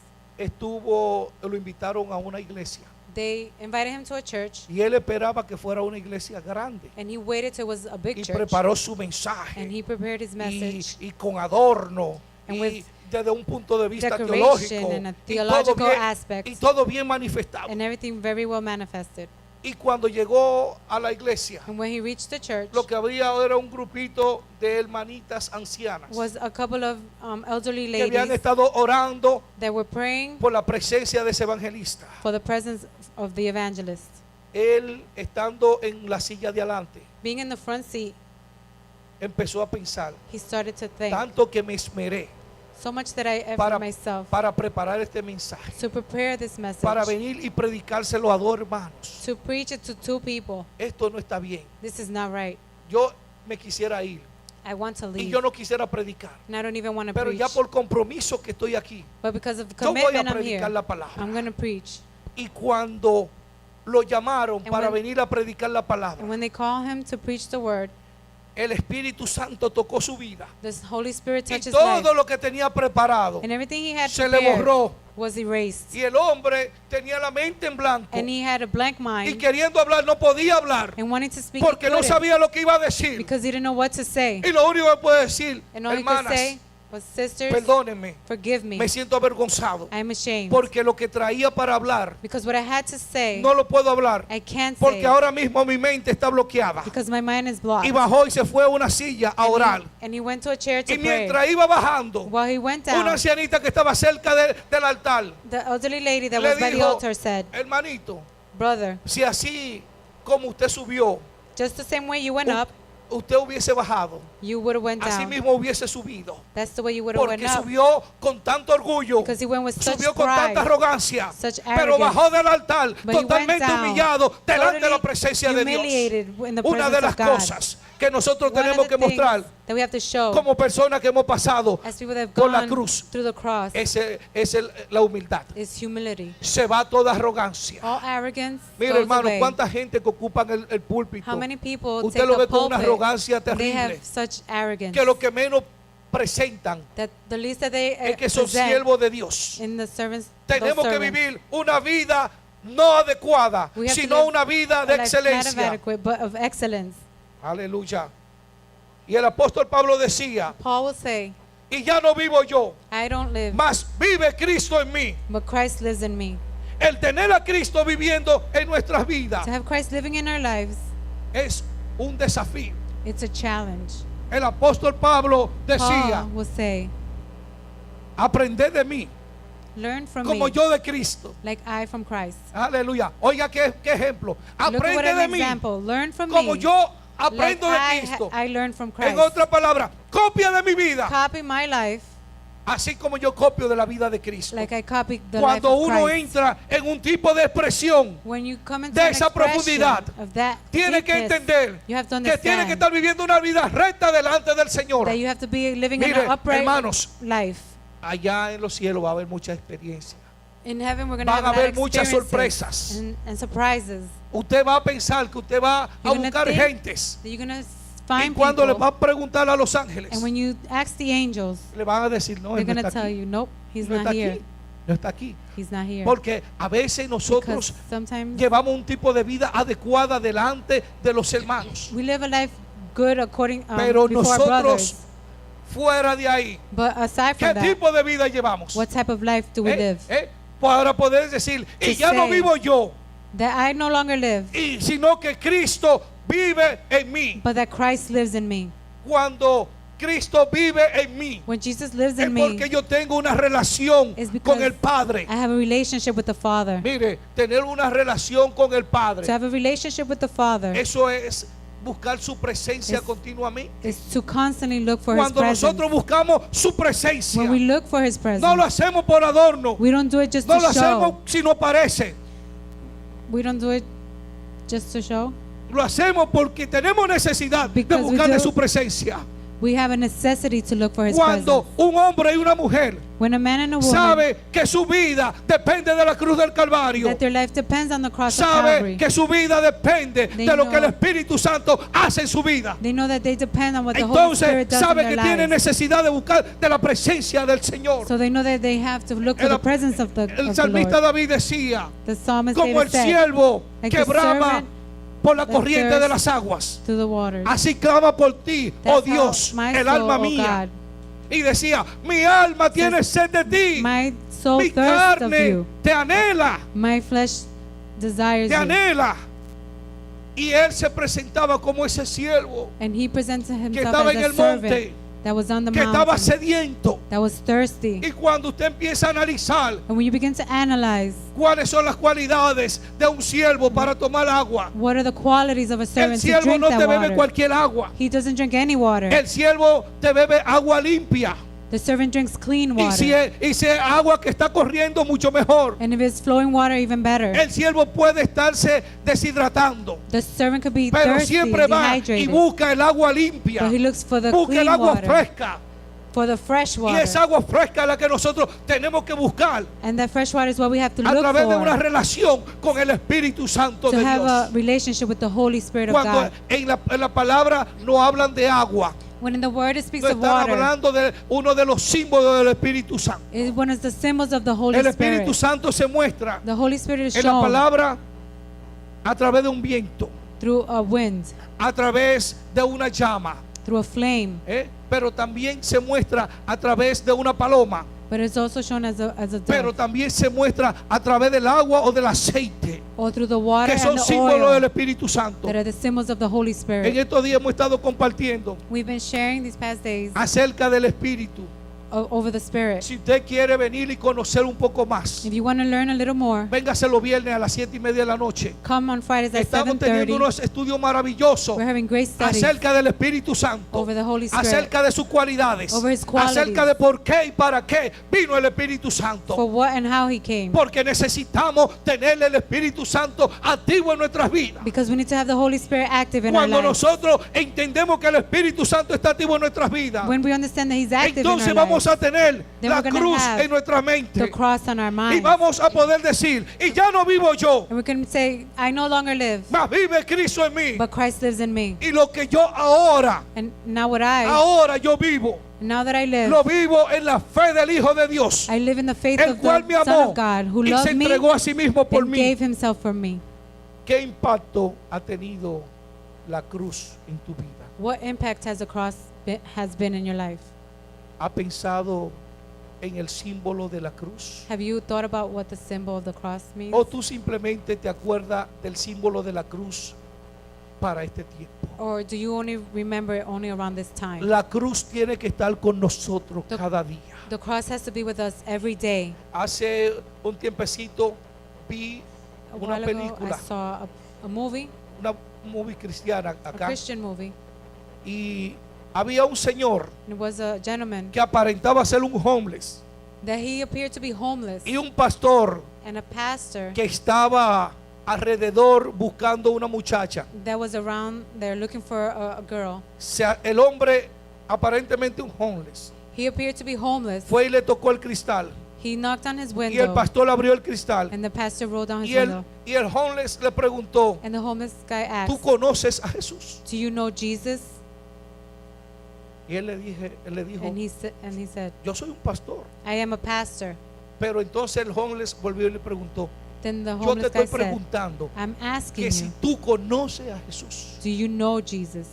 Lo invitaron a una iglesia They invited him to a church, y él esperaba que fuera una iglesia grande and he waited till it was a big y church, preparó su and mensaje he prepared his message y con adorno And y with desde un punto de vista decoration teológico and a y todo theological bien, aspect, y todo bien manifestado. and everything very well manifested. Y cuando llegó a la iglesia, And when he reached the church, lo que había era un grupito de hermanitas ancianas was a couple of elderly que habían ladies estado orando that were praying por la presencia de ese evangelista. for the presence of the evangelist. Él, estando en la silla de adelante, Being in the front seat, empezó a pensar, he started to think, tanto que me esmeré so much that I effort para, myself para preparar este mensaje, to prepare this message, para venir y predicárselo a dos hermanos. to preach it to two people. Esto no está bien. This is not right. Yo me quisiera ir I want to y leave, yo no quisiera predicar, and I don't even want to pero preach. ya por compromiso que estoy aquí, But because of yo voy a commitment, I'm predicar here. la palabra. I'm going to preach. Y cuando lo llamaron And para when- venir a predicar la palabra, And when they call him to preach the word, el Espíritu Santo tocó su vida the Holy Spirit y touched his life, todo lo que tenía preparado and everything he had se le prepared borró. was erased. Y el hombre tenía la mente en blanco And he had a blank y mind, queriendo hablar no podía hablar and wanting to speak, he porque no couldn't, sabía lo que iba a decir. because he didn't know what to say. Y lo único que puede decir, And all he could hermanas, say was, sisters, perdónenme, forgive me. me siento avergonzado I am ashamed. porque lo que traía para hablar Because what I had to say, no lo puedo hablar I can't say porque it, ahora mismo mi mente está bloqueada. because my mind is blocked. Y bajó y se fue a una silla a orar. And he went to a chair to Y pray. mientras iba bajando, While he went una down, ancianita que estaba cerca del altar the elderly lady that le was by the dijo, altar said, hermanito, brother, si así como usted subió, just the same way you went up, usted hubiese bajado, you would have went así down. mismo hubiese subido. That's the way you would have went Porque up. subió con tanto orgullo, Because he went with such subió con pride, tanta arrogancia, such pero arrogance. bajó del altar But he went totalmente down, humillado delante de la totally presencia de Dios. humiliated in the Una de presence las of God. cosas que nosotros One of tenemos the que mostrar things that we have to show como personas que hemos pasado as people that have por la gone cruz through the cross es la humildad. is humility. Se va toda arrogancia. All arrogance Mire, goes hermano, away. cuánta gente que ocupan el púlpito, How many people usted take lo the ve con una pulpit arrogancia and they terrible, have such arrogance que lo que menos presentan that the least that they es que son present siervos de Dios. in the servants, Tenemos those que servants. vivir una vida no adecuada, We have to sino live una vida a de life not of excelencia. adequate, but of excellence. Aleluya. Y el apóstol Pablo decía, Paul will say, y ya no vivo yo, I don't live, mas vive Cristo en mí. but Christ lives in me. El tener a Cristo viviendo en nuestras vidas To have Christ living in our lives, es un desafío. it's a challenge. El apóstol Pablo decía, Paul will say, aprended de mí learn from como me, yo de Cristo. like I from Christ. Aleluya. Oiga qué ejemplo. Look at what Aprende an de mí example. Learn from como me, yo like aprendo de Cristo. I learn from En Christ. otra palabra, copia de mi vida, Copy my life así como yo copio de la vida de Cristo. like I copy the life Cuando of uno Christ. entra en un tipo de expresión, When you come into de an esa expression profundidad, of that tiene que deepness, entender you have to que tiene que understand estar viviendo una vida recta delante del Señor. that you have to be living Mire, an upright hermanos, life. allá en los cielos va a haber mucha experiencia. In heaven, we're going to Van have a a lot haber of muchas experiences sorpresas. and surprises. Usted va a pensar que usted va a You're gonna buscar think gentes that you're going to Y find cuando le people, van a preguntar a los ángeles, and when you ask the angels, le van a decir, no, they're él no going to está tell aquí. you, nope, he's No not está here. aquí. No está aquí. He's not here. Porque a veces Because nosotros sometimes llevamos un tipo de vida adecuada delante de los hermanos. we live a life good according Pero before our nosotros, brothers. fuera de ahí, But aside ¿qué from that, tipo de vida llevamos? what type of life do we live? Para poder decir, y To ya no say, vivo yo, That I no longer live, sino que Cristo vive en mí. but that Christ lives in me. Cuando Cristo vive en mí, When Jesus lives es in me, porque yo tengo una relación It's con because el Padre. I have a relationship with the Father. Mire, tener una relación con el To Padre, have a relationship with the Father eso es buscar su presencia Es- continuamente. is to constantly look for His Cuando presence. nosotros buscamos su presencia, When we look for His no presence, lo hacemos por adorno, we don't do it just no to lo hacemos show. si no parece, We don't do it just to show. lo hacemos porque tenemos necesidad de Because we buscar de do- su presencia. We have a necessity to look for His Cuando presence. un hombre y una mujer When a man and a woman, sabe que su vida depende de la cruz del Calvario, that their life depends on the cross of sabe Calvary, que su vida depende They de lo que el know- Espíritu Santo hace en su vida, they know that they depend on what the Holy entonces Spirit does in sabe their que tiene lives. necesidad de buscar de la presencia del Señor. So they know that they have to look for El- the presence of the El Lord. salmista David decía, The psalmist como el David said, siervo like que the brama servant por la that corriente de thirsts las aguas, to the waters. así clama por ti, oh That's Dios, how my el soul, alma oh mía. God, Y decía, mi alma tiene sed de ti, my soul mi thirsts of carne you. te anhela, My flesh desires te you. anhela. Y él se presentaba como ese siervo And he presented que himself estaba as en a el monte, servant that was on the que estaba mountain, sediento. that was thirsty. Y cuando usted empieza a analizar And when you begin to analyze cuáles son las cualidades de un siervo para tomar agua, what are the qualities of a el servant to siervo drink no te that bebe water, cualquier agua. he doesn't drink any water. El siervo te bebe agua limpia. The servant drinks clean Y water. si es agua que está corriendo, mucho mejor. And if it's flowing water, even better. El siervo puede estarse deshidratando, The servant could be pero thirsty, siempre va y dehydrated, busca el agua limpia, but he looks for the busca el clean agua water, fresca. for the fresh Y water. esa agua fresca es la que nosotros tenemos que buscar And that fresh water is what we have to a look través de una for, relación con el Espíritu Santo to de have a Dios. relationship with the Holy Spirit of Cuando God. en la palabra no hablan de agua, When in the word it speaks no of están water, hablando de uno de los símbolos del Espíritu Santo. it's one of the symbols of the Holy El Espíritu Spirit. Santo se muestra The Holy Spirit is en la shown palabra a través de un viento, through a wind, a través de una llama, through a flame, pero también se muestra a través de una paloma, but it's also shown as a pero dove, también se muestra a través del agua o del aceite, or through the water que son and the símbolos del oil, Espíritu Santo. that are the symbols of the Holy En Spirit. estos días hemos estado compartiendo We've been sharing these past days acerca del Espíritu. over the Spirit. Si usted quiere venir y conocer un poco más, If you want to learn a little more, véngase los viernes a las 7:30 de la noche. come on Fridays at Estamos teniendo 7:30. unos estudios maravillosos We're having great studies acerca del Espíritu Santo, over the Holy Spirit, acerca de sus cualidades, over His qualities, acerca de por qué y para qué vino el Espíritu for Santo. what and how He came. Porque necesitamos tener el Espíritu Santo activo en nuestras vidas. Because we need to have the Holy Spirit active in our Cuando lives. nosotros entendemos que el Espíritu Santo está activo en nuestras vidas, When we understand that He's active in entonces our vamos lives, a tener then la we're gonna cruz have en nuestra the mente. cross on our Y minds. vamos a poder decir, y ya no vivo yo, And we can say, I no longer live, mas vive Cristo en mí. but Christ lives in me. Y lo que yo ahora And now yo vivo, now that I live, lo vivo en la fe del Hijo de Dios, I live in the faith el of cual me the Son amó of God, who y se loved me entregó a sí mismo por and mí. gave Himself for me. ¿Qué impacto ha tenido la cruz en tu vida? What impact has the cross has been in your life? ¿Ha pensado en el símbolo de la cruz? Have you thought about what the symbol of the cross means? ¿O tú simplemente te acuerdas del símbolo de la cruz para este tiempo? Or do you only remember it only around this time? La cruz tiene que estar con nosotros The- cada día. The cross has to be with us every day. Hace un tiempecito vi A una while ago, I película, saw a movie, una movie cristiana a acá, Christian movie, y había un señor and it was a gentleman que aparentaba ser un homeless that he appeared to be homeless, y un pastor and a pastor que estaba alrededor buscando una muchacha. that was around there looking for a girl. El hombre, aparentemente un homeless, He appeared to be homeless. fue y le tocó el cristal He knocked on his y el window, pastor abrió el cristal and the pastor rolled down his y window. el homeless le preguntó, And the homeless guy ¿tú asked, conoces a Jesús? "Do you know Jesus?" Y él le dijo, And he said, yo soy un pastor. I am a pastor. Pero entonces el homeless volvió y le preguntó, Then the yo te homeless estoy guy said, preguntando I'm asking que si you, tú conoces a Jesús. do you know Jesus?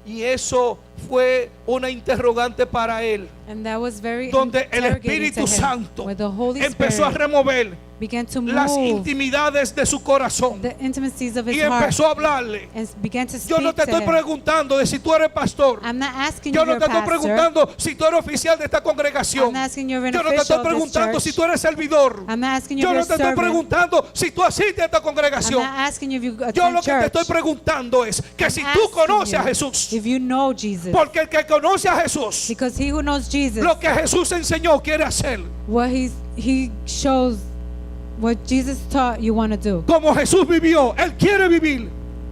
Y eso fue una interrogante para él, And that was very donde el interrogating Espíritu to him, Santo where the Holy empezó a Spirit remover began to las move intimidades de su corazón the intimacies of his y heart empezó a hablarle. and began to Yo no speak te to estoy him. preguntando de si tú eres pastor. I'm not asking Yo you no if te you're a estoy pastor. preguntando si tú eres oficial de esta I'm congregación. not asking you if you're Yo an no te official estoy of this preguntando church. si tú eres servidor. I'm not asking you Yo if no you're te a estoy servant. preguntando si tú asistes a esta I'm congregación. not asking you if you Yo attend lo que te estoy church. preguntando es que I'm si tú asking conoces a you Jesús. if you know Jesus. Porque el que conoce a Jesús, Because he who knows Jesus, lo que Jesús enseñó quiere hacer. what he shows, what Jesus taught you want to do. Como Jesús vivió, Él quiere vivir.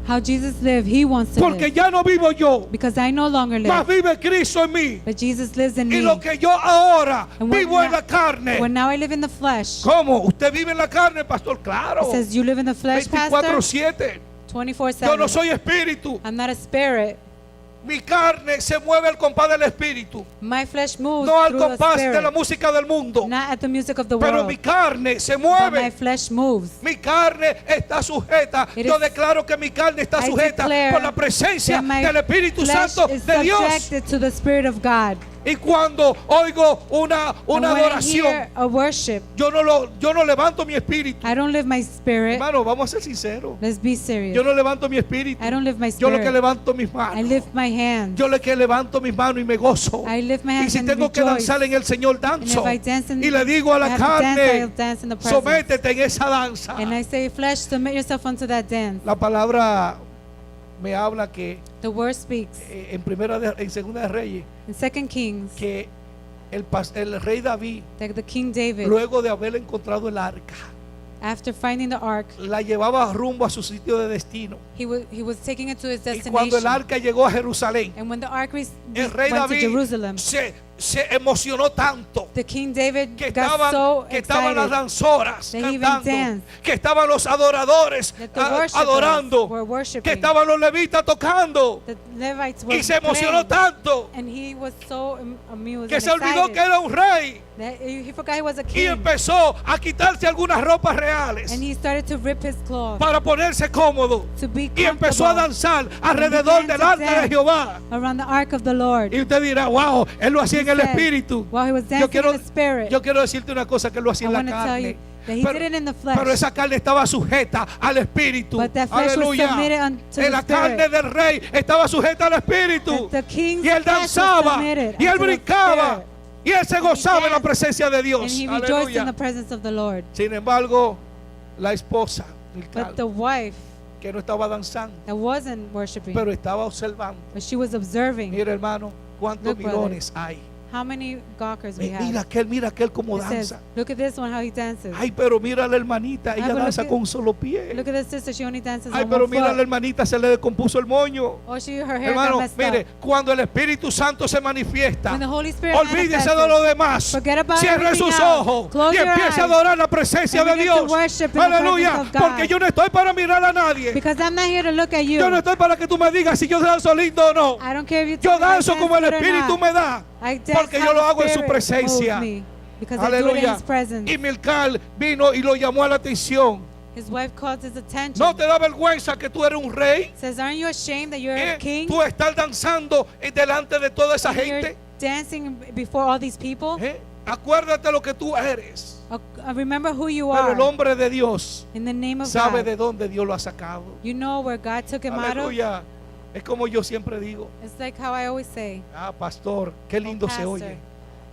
How Jesus lived, he wants to Porque live. ya no vivo yo, Because I no longer más live, vive Cristo en mí. but Jesus lives in Y me. lo que yo ahora And when vivo en now- la carne. When now I live in the flesh. ¿Cómo? ¿Usted vive en la carne, pastor? It Claro. says you live in the flesh, Pastor. 24/7. 24/7. Yo no soy espíritu. I'm not a spirit. Mi carne se mueve al compás del espíritu, My flesh moves no al through the compás de la spirit, música del mundo. not at the music of the Pero world. mi carne se But my mueve. flesh moves. Mi carne está sujeta. It Yo is- declaro que mi carne está I sujeta declare por la presencia that my del Espíritu flesh Santo is de Dios. subjected to the Spirit of God. Y cuando oigo una And when I adoración, hear a worship, yo no levanto mi espíritu. I don't live my spirit. Hermano, vamos a ser sinceros. Let's be serious. Yo no levanto mi espíritu. I don't live my Yo lo que spirit. levanto mis I manos. lift my hands. Yo lo que levanto mis manos y me gozo. I lift my Y hands si and tengo que rejoice. danzar en el Señor, And if danzo. I dance in, Y le digo a I la have to dance, I'll carne, dance in the presence. sométete en esa danza. And I say, flesh, submit yourself unto that dance. La palabra me habla que The word speaks. en Segunda de Reyes, In 2 Kings, que el rey David, that the King David, luego de haber encontrado el arca, after finding the ark, la llevaba rumbo a su sitio de destino. he was taking it to his Y cuando el destination. arca llegó a Jerusalén, And when the ark el rey went to David Jerusalem, se emocionó tanto the King David que got so estaban las excited danzoras that he even cantando, danced. que estaban los adoradores that the worshippers adorando, were que worshiping. estaban los levitas tocando, The Levites were y se emocionó playing. tanto And he was so amused que and se olvidó excited que era un rey that he forgot he was a y king. empezó a quitarse algunas ropas reales And he started to rip his clothes para ponerse cómodo to be y empezó a comfortable danzar alrededor del arca de Jehová. around the ark of the Lord. Y usted dirá, wow, él lo hacía en el said, espíritu. while he was dancing in the spirit. Yo quiero decirte una cosa, que él lo hacía I en la want to tell you carne. that he did it in the flesh. Pero esa carne estaba sujeta al espíritu. But that flesh was Aleluya. submitted unto En the la spirit. carne del rey estaba sujeta al espíritu. That the king's Y él flesh was danzaba. submitted Y él unto the brincaba. spirit. Y él se gozaba en la danced. presencia de And Dios. he rejoiced in Aleluya. the presence of the Lord. Sin embargo, la esposa, But the wife que no estaba danzando, that wasn't worshiping, pero estaba observando. but she was observing. Mira, hermano, cuántos Look, brother. mirones hay. How many gawkers we Mira have. mira aquel como It says, danza. look at this one, how he dances. Ay, pero mira a la hermanita, ella but look danza at- con un solo pie. Look at this sister, she only dances Ay, on pero one mira a la foot. hermanita, se le descompuso el moño. Or her hair Hermano, got messed mire, up. cuando el Espíritu Santo se manifiesta, When the Holy Spirit olvídese de manifests, lo demás. forget about Cierre everything sus else. ojos Close y your empiece a eyes adorar la presencia and de begin to Dios. worship in the Aleluya. presence of God. Porque yo no estoy para mirar a nadie. because I'm not here to look at you. Yo no estoy para que tú me digas si yo danzo lindo o no. I don't care if you Yo tell me I danzo dance como el good or Espíritu not. me da. I dance Porque how yo lo the hago en su Spirit presencia. moves me, because I do it in Aleluya. His presence. Y Milcal vino y lo llamó a la atención. His wife called his attention. ¿No te da vergüenza que tú eres un rey? Says, aren't you ashamed that you're a king? Tú estás danzando delante de toda esa And you're gente. dancing before all these people? Acuérdate lo que tú eres. Remember who you Pero el are. hombre de Dios In the name of sabe God. de dónde Dios lo ha sacado. You know where God took him out of? Aleluya. Es como yo siempre digo, It's like how I always say. pastor, qué lindo se pastor. oye.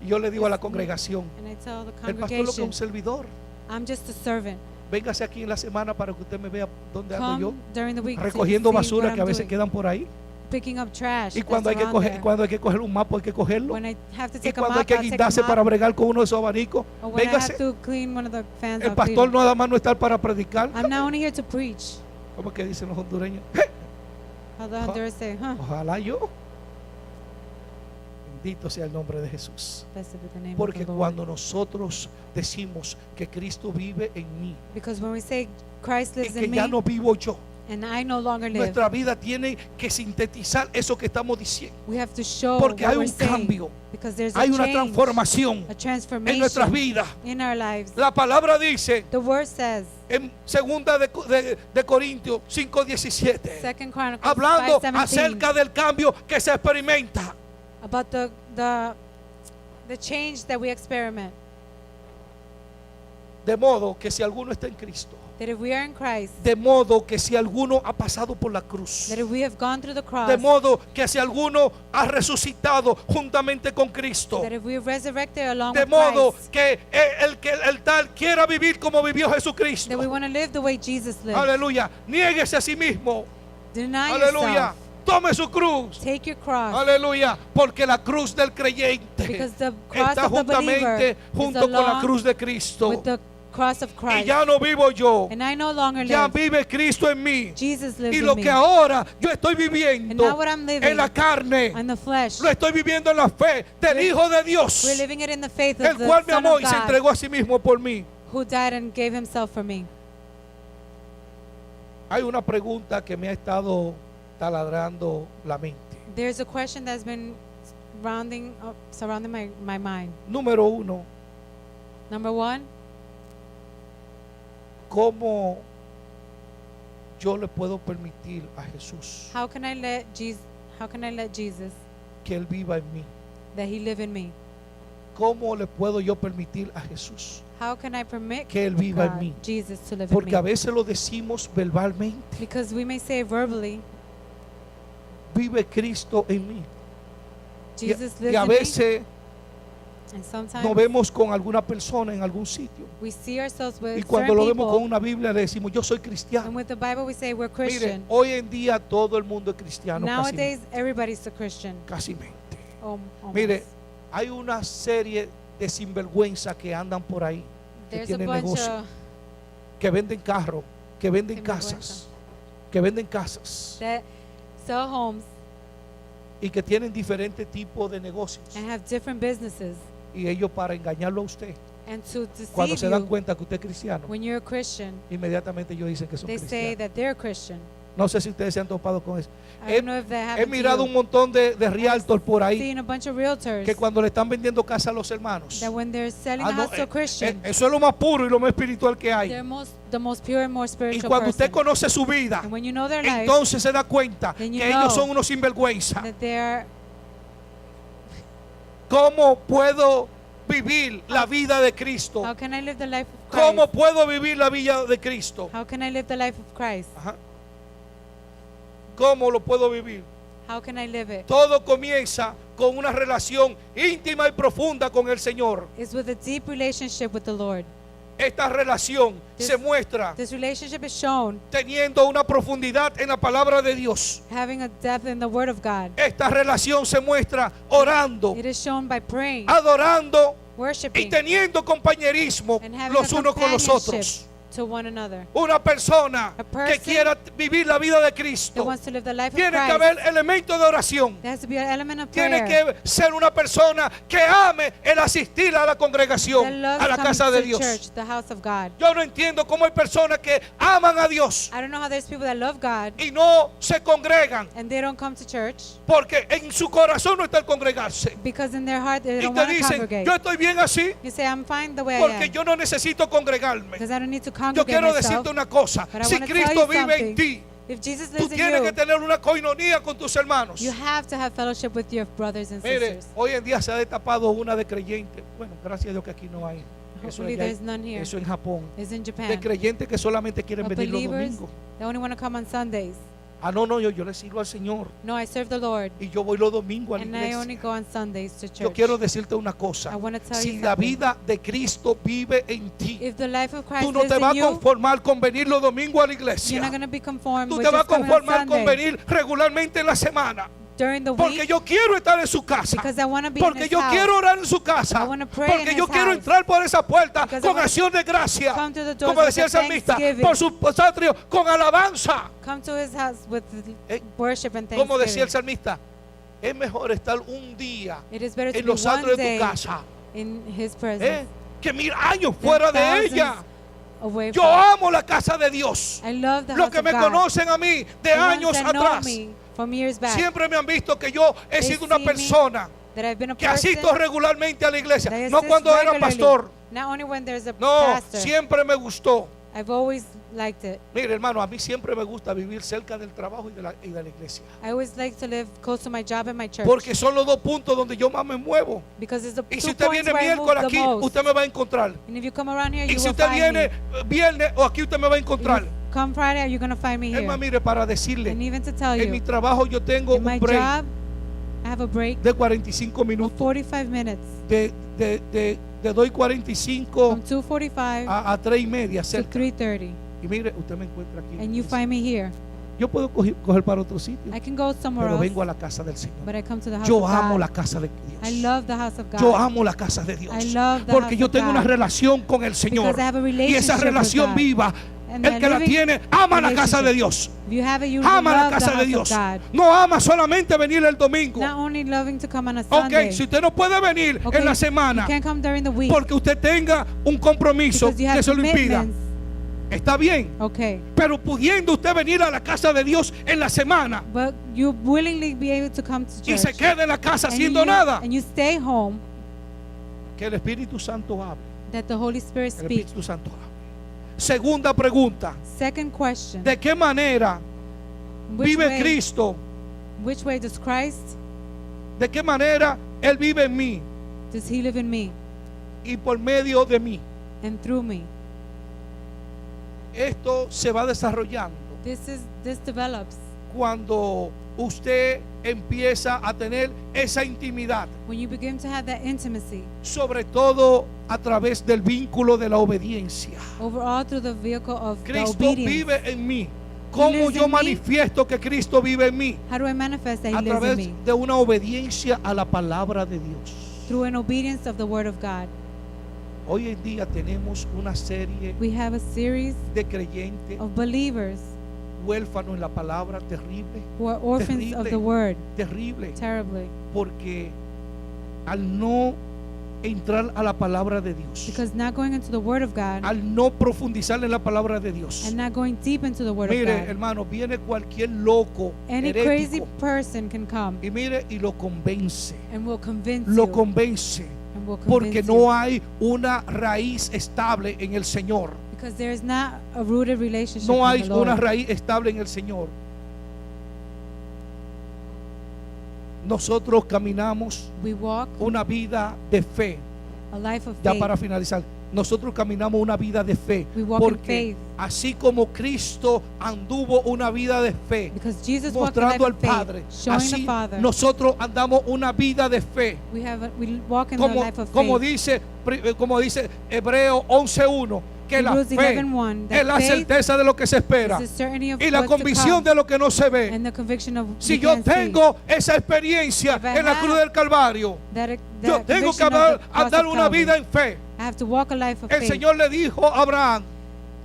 Y yo le digo a la congregación, And I tell the el pastor lo que es congregation, un servidor. I'm just a servant. Véngase aquí en la semana para que usted me vea dónde ando yo. Come during the week so you Recogiendo see basura what que a I'm veces doing. quedan por ahí. Picking up trash. Y cuando hay that's que around coger, there. cuando hay que coger un mapa, hay que cogerlo. When I have to Y take a cuando hay mop, que I'll take a guindarse mop. para bregar con uno de esos abanicos, Or when I véngase. have to clean one of the fans, El I'll pastor clean it. nada más no está para predicar. I'm not only here to preach. ¿Cómo que dicen los hondureños? How the Honduras say, huh? Ojalá yo. Bendito sea el nombre de Jesús. Blessed be the name Porque of the Lord. cuando nosotros decimos que Cristo vive en mí, Because when we say Christ y lives que in ya me, no vivo yo, and I no longer live. Nuestra vida tiene que sintetizar eso que estamos diciendo. We have to show Porque what hay we're un saying, cambio, because there's a hay una change, transformación a en transformation nuestras vidas. in our lives. La palabra dice The word says, en 2 de Corintios 5:17, 2 Chronicles hablando 5:17, acerca del cambio que se experimenta. about the change that we experiment. De modo que si alguno está en Cristo, That if we are in Christ, de modo que si alguno ha pasado por la cruz, that if we have gone through the cross, de modo que si alguno ha resucitado juntamente con Cristo, that if we have resurrected along de with modo Christ, que el tal quiera vivir como vivió Jesucristo. that we want to live the way Jesus lived. Aleluya. Niéguese a sí mismo. Deny Aleluya. yourself. Tome su cruz. Take your cross. Aleluya. Porque la cruz del creyente Because the cross está of the believer juntamente is junto con la along cruz de Cristo. with the cross of Y Christ. ya no vivo yo. And I no longer Ya live. vive Cristo en mí. Jesus lives Y lo in me. que ahora yo estoy And viviendo now what I'm living en la carne, in the flesh, lo estoy viviendo en la fe del Hijo de Dios, we're living it in the faith of el the cual me Son amó of y se God, entregó a sí mismo por mí. who died and gave himself for me. Hay una pregunta que me ha estado taladrando la mente. There's a question that's been surrounding my mind. Número uno, Number one, ¿cómo yo le puedo permitir a Jesús how can I let Jesus que Él viva en mí? that he live in me? ¿Cómo le puedo yo permitir a Jesús How can I permit que Él viva en God, mí? Jesus to live Porque a in me? veces lo decimos verbalmente. Because we may say verbally, Vive Cristo en mí. Jesus Y lives a in me, veces and sometimes nos vemos con alguna persona en algún sitio. we see ourselves with Y cuando certain lo vemos con people, una Biblia le decimos, yo soy and cristiano. with the Bible we say we're Mire, Christian. hoy en día todo el mundo es cristiano. Nowadays, everybody's a Christian. Casi. Almost. Mire, hay una serie de sinvergüenza que andan por ahí, que There's a tienen bunch negocio, of que venden carros, que venden Sinvergüenza. casas, que venden casas that sell homes y que tienen diferentes tipos de negocios. and have different businesses. Y ellos, para engañarlo a usted, And to cuando deceive se dan you, cuenta que usted es cristiano, when you're a Christian, inmediatamente ellos dicen que son they say cristianos. that they're a Christian. No sé si ustedes se han topado con eso. I don't know if that He happened to mirado un you. montón de realtors por ahí Seen a bunch of realtors que cuando le están vendiendo casa a los hermanos, that when they're selling ah, a no, house to a Christian, eso es lo más puro y lo más espiritual que hay. they're the most pure and more Y spiritual cuando usted person. conoce su vida, And when you know their life, entonces se da cuenta then que you ellos know son unos sinvergüenza. that they're ¿Cómo puedo vivir la vida de Cristo? how can I live the life of ¿Cómo Christ? puedo vivir la vida de Cristo? How can I live the life of Christ? Ajá. ¿Cómo lo puedo vivir? How can I live it? Todo comienza con una relación íntima y profunda con el Señor. It's with a deep relationship with the Lord. Esta relación This- se muestra This relationship is shown teniendo una profundidad en la palabra de Dios. having a depth in the Word of God. Esta relación se muestra orando, It is shown by praying, adorando y worshiping, teniendo compañerismo and having los a unos con los companionship otros. to one another. Una persona A que person quiera vivir la vida de That Cristo wants to live the life of tiene que Christ. haber elementos de oración. There has to be an element of Tiene prayer. que ser una persona que ame el asistir a la That congregación, loves a la coming casa to de Dios. church, the house of God. Yo no entiendo cómo hay personas que aman a Dios I don't know how there's people that love God y no se congregan and they don't come to church porque en su corazón no está el congregarse. because in their heart they Y don't te want to dicen, congregate. yo estoy bien así You say, I'm fine the way I porque am yo no necesito congregarme. because I don't need to Yo congregate quiero myself. decirte una cosa, But I si wanna tell Cristo you vive en something. ti, If Jesus tú lives in tienes que you, tener una coinonía con tus hermanos. you have to have fellowship with your brothers and Mire, sisters. hoy en día se ha destapado una de creyentes. Bueno, gracias a Dios que aquí no hay. Eso, Hopefully allá hay- there's none here. eso en Japón. It's in De Japan. creyentes que solamente quieren Of venir los believers domingos. that only want to come on Sundays. Ah, no, yo le sirvo al Señor. No, I serve the Lord Y yo voy los domingos a la and I only iglesia. go on Sundays to Yo church. quiero decirte una cosa. I wanna tell Si you la something. vida de Cristo vive en ti, If the life of Christ tú no lives te vas a in you, conformar con venir los domingos a la you're not iglesia. going to be conformed Tú with te vas a just coming on conformar con Sunday venir regularmente en la semana. during the Porque week yo quiero estar en su casa. because I want to be in Porque his yo house. quiero orar en su casa. I wanna pray Porque in yo his quiero house. entrar por esa puerta Because I con wanna acción de gracia. come to the doors Como with decía el the salmista, thanksgiving. por su atrio con alabanza. Come to his house with Eh, worship and Como decía el thanksgiving. salmista, es mejor estar un día It is better to en be los one atrios de day tu casa in his presence que 1000 años fuera de thousands ella. away Yo from. amo la casa de Dios. I love the Los house que of me God. conocen a mí de The ones años that know atrás me from years back, siempre me han visto que yo he they sido una see me persona that I've been a que person asisto regularmente a la iglesia. that I No assist cuando era regularly, pastor. not only when there's a No, pastor. siempre me gustó. I've always liked it. Mire, hermano, a mí siempre me gusta vivir cerca del trabajo y de la iglesia. I always like to live close to my job and my church, Porque son los dos puntos donde yo más me muevo. because it's the Y 2 si usted points viene where I move miércoles the aquí, most. usted me va a encontrar. And if you come around here, Y you si will usted find viene me. viernes o aquí, usted me va a If encontrar. you come Friday, you're going to find me Es here. más, mire, para decirle, And even to tell en mi you, trabajo yo tengo in my un break job, I have a break de 45 of minutos. 45 minutes, De 2:45 from 2:45 a 3:30 to cerca. 3:30, Y mire, usted me encuentra aquí. and you find me here. Yo puedo coger para otro sitio, I can go somewhere pero else, vengo a la casa del Señor. but I come to the house Yo of amo God. la casa de I Dios. love the house of God. Yo amo la casa de Dios. I love the Porque house yo of tengo God. una relación con el Señor. Because I have a Y esa relationship with relación God. viva, And el that que la living tiene, ama la casa de relationship. Dios. If you have it, you Ama la love the casa de house Dios. of God. No ama solamente venir el domingo. Not only loving to come on a Sunday. Ok, si usted no puede venir Okay, en la you semana can't come during the week porque usted tenga un compromiso because you que have se lo impida, commitments. está bien. Okay, Pero pudiendo usted venir a la casa de Dios en la semana but you willingly be able to come to y church se quede en la casa and haciendo nada, and you stay home, que el Espíritu Santo hable. that the Holy Spirit El speaks. Espíritu Santo hable. Segunda pregunta: Second question: ¿de qué manera vive Cristo? Which way does Christ? ¿De qué manera Él vive en mí Does He live in me y por medio de mí? and through me? Esto se va desarrollando This develops cuando usted empieza a tener esa intimidad, when you begin to have that intimacy, sobre todo a través del vínculo de la obediencia. overall through the vehicle of the Cristo obedience. vive en mí. ¿Cómo lives yo in me. manifiesto que Cristo vive en mí? How do I manifest that He A lives in través me? de una obediencia a la palabra de Dios. Through an obedience of the Word of God. Hoy en día tenemos una serie We have a series de creyentes of believers huérfanos en la palabra, terrible, who are orphans of Terrible. the Word, terrible, terribly, porque al no entrar a la palabra de Dios, because not going into the Word of God al no profundizar en la palabra de Dios, and not going deep into the Word mire, of God, hermano, viene cualquier loco, any crazy herético, person can come y mire, y lo convence, and will convince lo you, convence, and will porque convince no you, hay una raíz estable en el Señor. because there is not a rooted relationship No in hay the Lord. una raíz estable en el Señor. Nosotros caminamos We walk una vida de fe. a life of Ya faith. para finalizar, nosotros caminamos una vida de fe. We walk in Porque faith. así como Cristo anduvo una vida de fe, Because Jesus walked a life mostrando al of faith, Padre, showing the así Father. nosotros andamos una vida de fe. We walk in the Como, life of como faith. dice Hebreo 11:1, que la Hebrews fe 11:1, that es la faith certeza de lo que se espera It's the certainty of y la what's to convicción come, de lo que no se ve. and the conviction of Si we yo can't see. tengo esa experiencia If I en la have cruz del Calvario, That yo tengo que conviction of the cross andar of una Calvary. vida en fe. I have to walk a life of El faith. Señor le dijo a Abraham: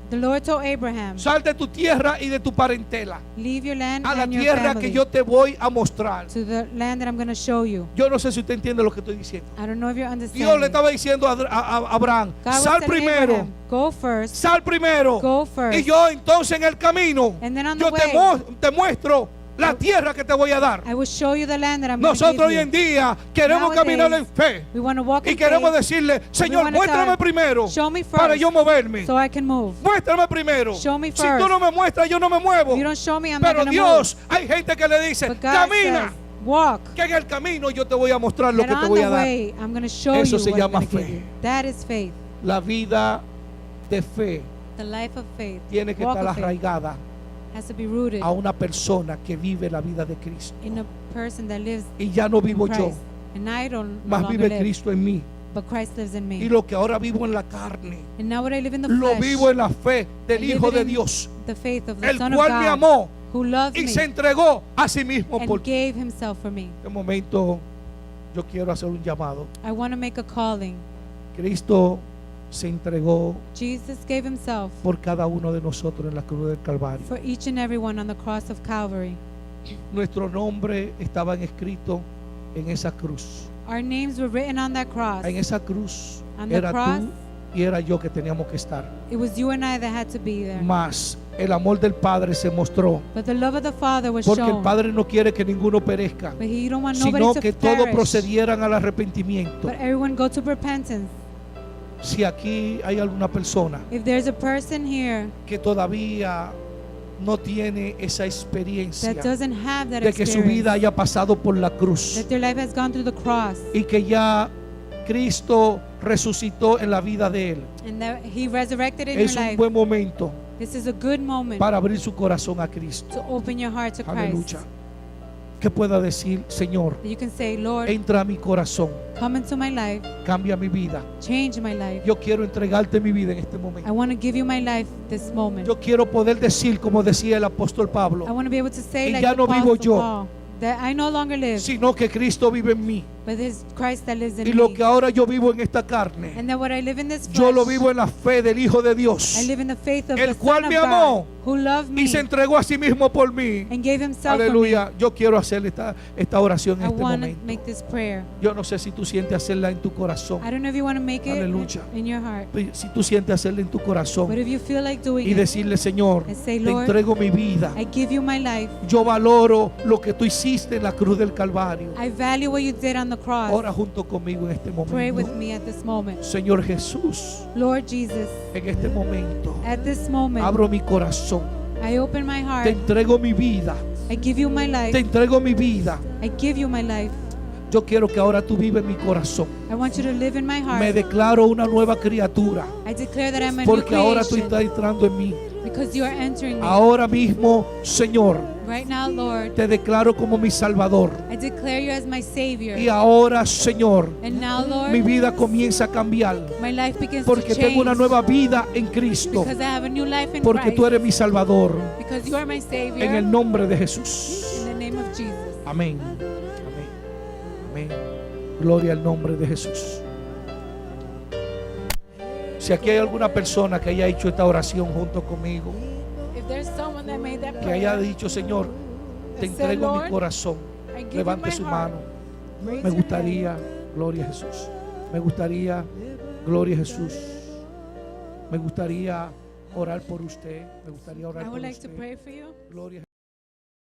The Lord told Abraham, sal de tu tierra y de tu parentela leave your land a la and your tierra family que yo te voy a mostrar. to the land that I'm going to show you. Yo no sé si usted entiende lo que estoy diciendo. I don't know if you're Dios understanding. le estaba diciendo a Abraham: God was sal telling primero, Abraham, go first, sal primero. go first. Y yo entonces en el camino, And then on the yo te, way, te muestro la tierra que te voy a dar. I will show you the land that I'm going to Nosotros hoy give en you. día queremos caminar en Nowadays, fe. We want to walk Y in queremos faith decirle: Señor, wanna muéstrame tell- primero show me first para yo moverme. so I can move. Muéstrame primero. Show me Si first. tú no me muestras, yo no me muevo. If you don't show me, I'm not Pero going to Dios, hay gente que le dice: move. But God camina, says, walk. que en el camino yo te voy a mostrar lo And que te on voy the a dar. way, I'm going to show Eso you se what I'm llama going to give fe. you. That is faith. La vida de fe The life of faith, tiene que walk estar of faith, arraigada has to be rooted a una persona que vive la vida de Cristo. in a person that lives Y ya no in vivo yo, Christ. And I don't no más longer vive live, Cristo en mí. but Christ lives in Y me. lo que ahora vivo en la carne, And now what I live in the lo flesh, vivo en la fe del I live Hijo it de in Dios, the faith of the el Son of cual me God, amó who loved y me se entregó a sí mismo and por mí. gave himself for me. En este momento yo quiero hacer un llamado. I want to make a calling. Cristo se entregó Jesus gave himself por cada uno de nosotros en la cruz del Calvario. for each and every one on the cross of Calvary. Nuestro nombre estaban escritos en esa cruz. Our names were written on that cross. En esa cruz On the era cross, tú y era yo que teníamos que estar. It was you and I that had to be there. Mas el amor del Padre se mostró, But the love of the Father was porque el shown. Padre no quiere que ninguno perezca, But He don't want nobody sino to que todos perish. procedieran al arrepentimiento. But everyone go to repentance. Si aquí hay alguna persona If there's a person here que todavía no tiene esa experiencia that doesn't have that de que su vida experience, haya pasado por la cruz that their life has gone through the cross, y que ya Cristo resucitó en la vida de él, and that He resurrected in your es un life, buen momento this is a good moment para abrir su corazón a Cristo. to open your heart to Christ. Aleluya. Que pueda decir, Señor, That you can say, Lord, entra a mi corazón, come into my life, cambia mi vida. change my life. Yo quiero entregarte mi vida en este I momento. want to give you my life this moment. Yo quiero poder decir, como decía el apóstol I Pablo, want to be able to say Y like ya the no vivo Apostle yo, Paul, that I no longer live, sino que Cristo vive en mí. but it's Christ that lives in Y lo me. que ahora yo vivo en esta carne, And that what I live in this yo lo flesh, vivo en la fe del Hijo de Dios, I live in the faith of el the cual Son of me amó God, who loved me y se entregó a sí mismo por mí. and gave himself for me. Aleluya. Yo quiero hacer esta oración en I este want to momento. make this prayer. Yo no sé si tú sientes hacerla en tu corazón. I don't know if you want to make it Aleluya. in your heart, Si tú sientes hacerla en tu corazón but if you feel like doing y it, decirle, Señor, and say, te Lord, entrego mi vida. I give you my life. Yo valoro lo que tú hiciste en la cruz del Calvario. I value what you did on the cross. Ora junto conmigo en este Pray with momento. me at this moment. Señor Jesús, Lord Jesus, en este momento at this moment, abro mi corazón. I open my Te heart. entrego mi vida. I give you my Te life. entrego mi vida. I give you my life. Yo quiero que ahora tú vivas en mi corazón. I want you to live in my Me heart. declaro una nueva criatura. I declare that I'm a new Porque ahora tú creation estás entrando en mí. because you are entering me. Ahora mismo, Señor, Right now, Lord, te declaro como mi Salvador. I declare you as my Savior. Y ahora, Señor, And now, Lord, mi vida comienza a cambiar. my life begins Porque to tengo change una nueva vida en Cristo. because I have a new life in Porque Christ. tú eres mi Salvador. Because you are my Savior. En el nombre de Jesús. In the name of Jesus. Amén. Amén. Amén. Gloria al nombre de Jesús. Si aquí hay alguna persona que haya hecho esta oración junto conmigo, If there's someone that made that que haya prayer, dicho, Señor, te that said, entrego mi Lord, corazón, I give you levante my su heart. mano. Raise Me your gustaría, gloria a Jesús, me gustaría, gloria a Jesús, me gustaría orar por usted, me gustaría orar hand. I por would like to usted, pray for you. gloria a